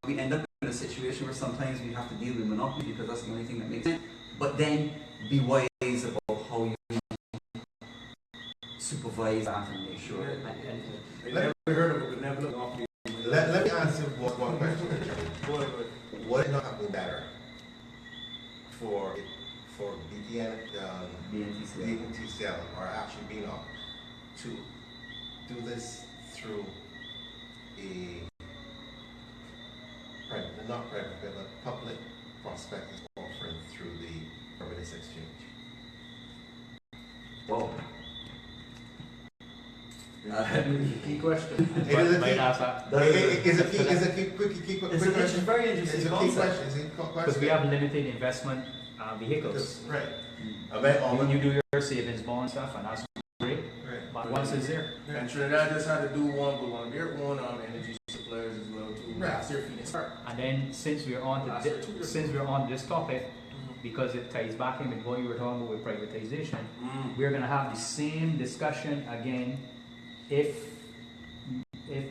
a situation where sometimes we have to deal with monopoly because that's the only thing that makes sense. But then be wise about how you supervise that and make sure. I never heard of a benevolent monopoly. Let me answer one question. Would it not have been better for BNTCL or actually being up to do this through a private, not private, but public prospectus offering through the Barbados Exchange? Whoa. Key question. It's a key question. It's a very interesting concept. Because we have limited investment vehicles. Right. When you do your savings bond stuff, and that's great. Right. But once it's there. And Trinidad just had to do one with one of their own energy suppliers as well too. Right. That's their feeding start. And then since we're on this topic, because it ties back in with what you were talking about with privatization, we're going to have the same discussion again if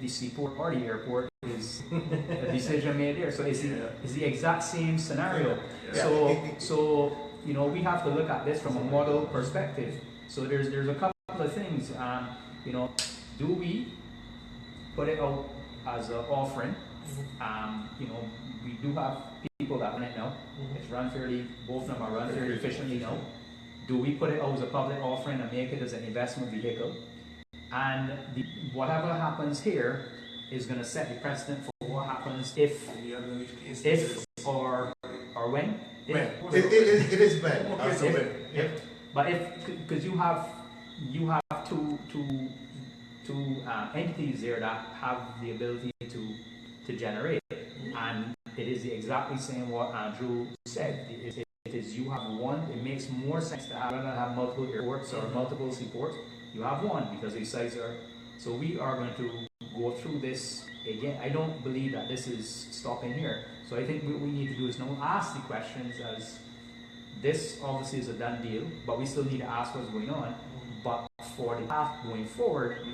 the seaport or the airport is a decision made there. So it's the exact same scenario. Yeah. So we have to look at this from a model perspective. So there's a couple of things. Do we put it out as an offering? We do have people that run it now. It's run fairly, both of them are run fairly efficiently now. Do we put it out as a public offering and make it as an investment vehicle? And whatever happens here is going to set the precedent for what happens if or when. It is when. If. But because you have two entities there that have the ability to generate, and it is exactly same what Andrew said. It is you have one. It makes more sense to rather than have multiple airports or multiple seaports. You have one because these sites are. So we are going to go through this again. I don't believe that this is stopping here. So I think what we need to do is now ask the questions, as this obviously is a done deal, but we still need to ask what's going on. But for the path going forward,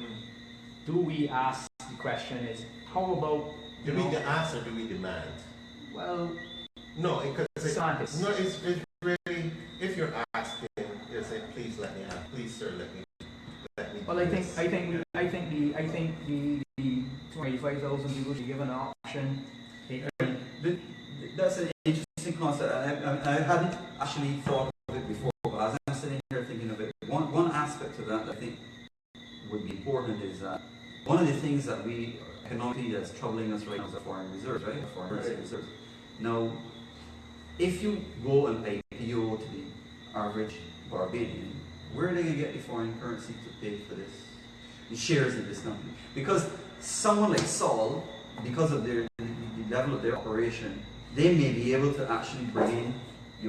do we ask the question is, how about... Do we ask or do we demand? Well... No, because it's really, if you're asking, you say, please let me ask, please sir, let me. Well, I think the 25,000 people should give an option. That's an interesting concept. I hadn't actually thought of it before, but as I'm sitting here thinking of it, one aspect of that I think would be important is that one of the things that we economically that's troubling us right now is the foreign reserves, right? Foreign currency reserves. Now, if you go and IPO to the average Barbadian, where are they going to get the foreign currency to pay for this? The shares in this company? Because someone like Sol, because of the level of their operation, they may be able to actually bring in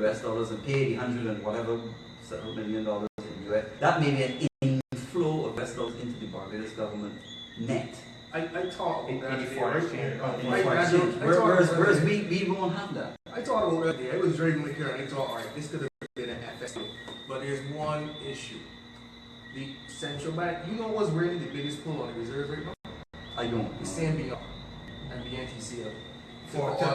US dollars and pay the $100 and whatever $7 million in US. That may be an inflow of US dollars into the Barbados government net. I thought in the foreign exchange. Whereas we won't have that. I thought about that day. I was reading the current. I thought, all right, this could have been an FX. But there's one issue. The central bank, what's really the biggest pull on the reserves right now? I don't. It's CNBR and the NTCL. For to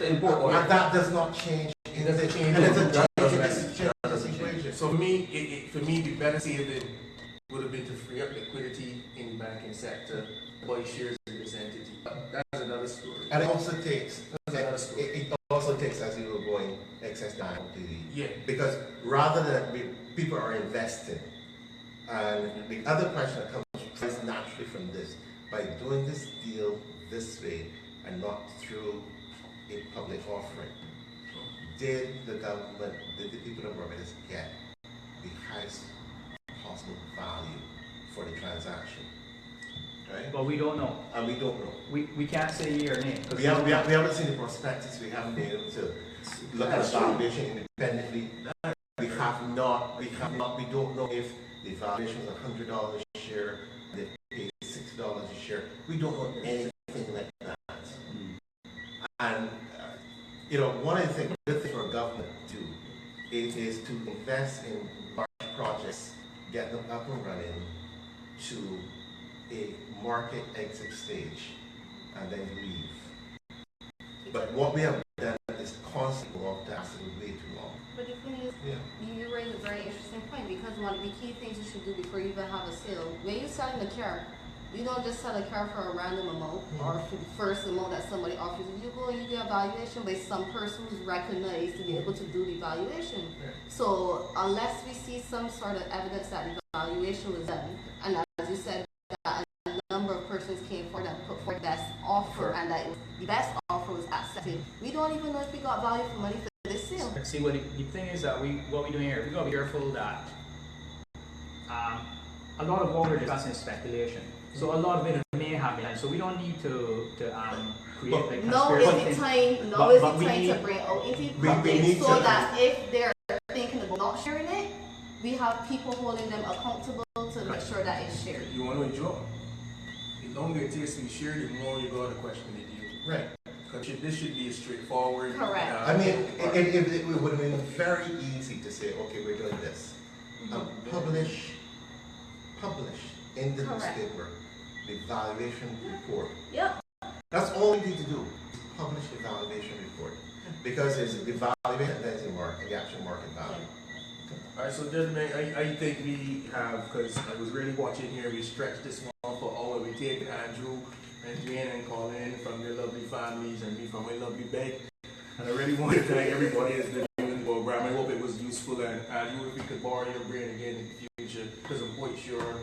import oil. And that does not change. It doesn't change. The situation. So for me, the better saving would have been to free up liquidity in the banking sector, buy shares in this entity. That's another story. And it also takes. It also takes, as you were going, excess down to the because rather than people are investing, and the other question that comes naturally from this, by doing this deal this way and not through a public offering. Did the government, did the people of Barbados get the highest possible value for the transaction? Right? But we don't know. And we don't know. We can't say yea or nay. We haven't seen the prospectus. We haven't been able to look at the valuation independently. We don't know if the valuation was $100 a share, they paid $60 a share. We don't know anything like that. And one of the things good thing for a government to do is to invest in large projects, get them up and running to a market exit stage, and then leave. But what we have done is constantly walk the asset way too long. But the thing is, you raise a very interesting point, because one of the key things you should do before you even have a sale, when you're selling a car, you don't just sell a car for a random amount or for the first amount that somebody offers. You go and you get a valuation by some person who's recognized to be able to do the valuation. So unless we see some sort of evidence that the valuation was done, and as you said, that a number of persons came forward and put forward the best offer, and that the best offer was accepted, we don't even know if we got value for money for this sale. See, what the thing is that what we're doing here, we gotta be careful that a lot of what we're discussing is speculation. So a lot of it may have been, so we don't need to create like Now is the time to bring out into the public, so that if they're thinking about not sharing it, we have people holding them accountable to make sure that it's shared. You want to enjoy. The longer it takes to be shared, the more you go to question the deal. Right. Because this should be a straightforward. Correct. I mean, it would have been very easy to say, okay, we're doing this. Publish in the newspaper the valuation report. Yep. That's all we need to do. Publish the valuation report. Because it's the valuation and there's the actual market value. Alright, so gentlemen, I think we have, because I was really watching here, we stretched this one for all. We take Andrew and Jane and Colin from their lovely families and me from my lovely bank. And I really want to thank everybody that's been doing the program. I hope it was useful, and Andrew, if we could borrow your brain again in the future, because I'm quite sure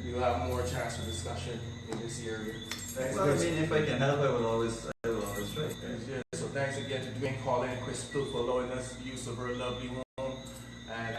we'll have more chance for discussion in this area. Thanks. Well, I mean, if I can help, I will always try. Yeah, so thanks again to Dwayne, Colin, and Crystal for allowing us the use of her lovely home.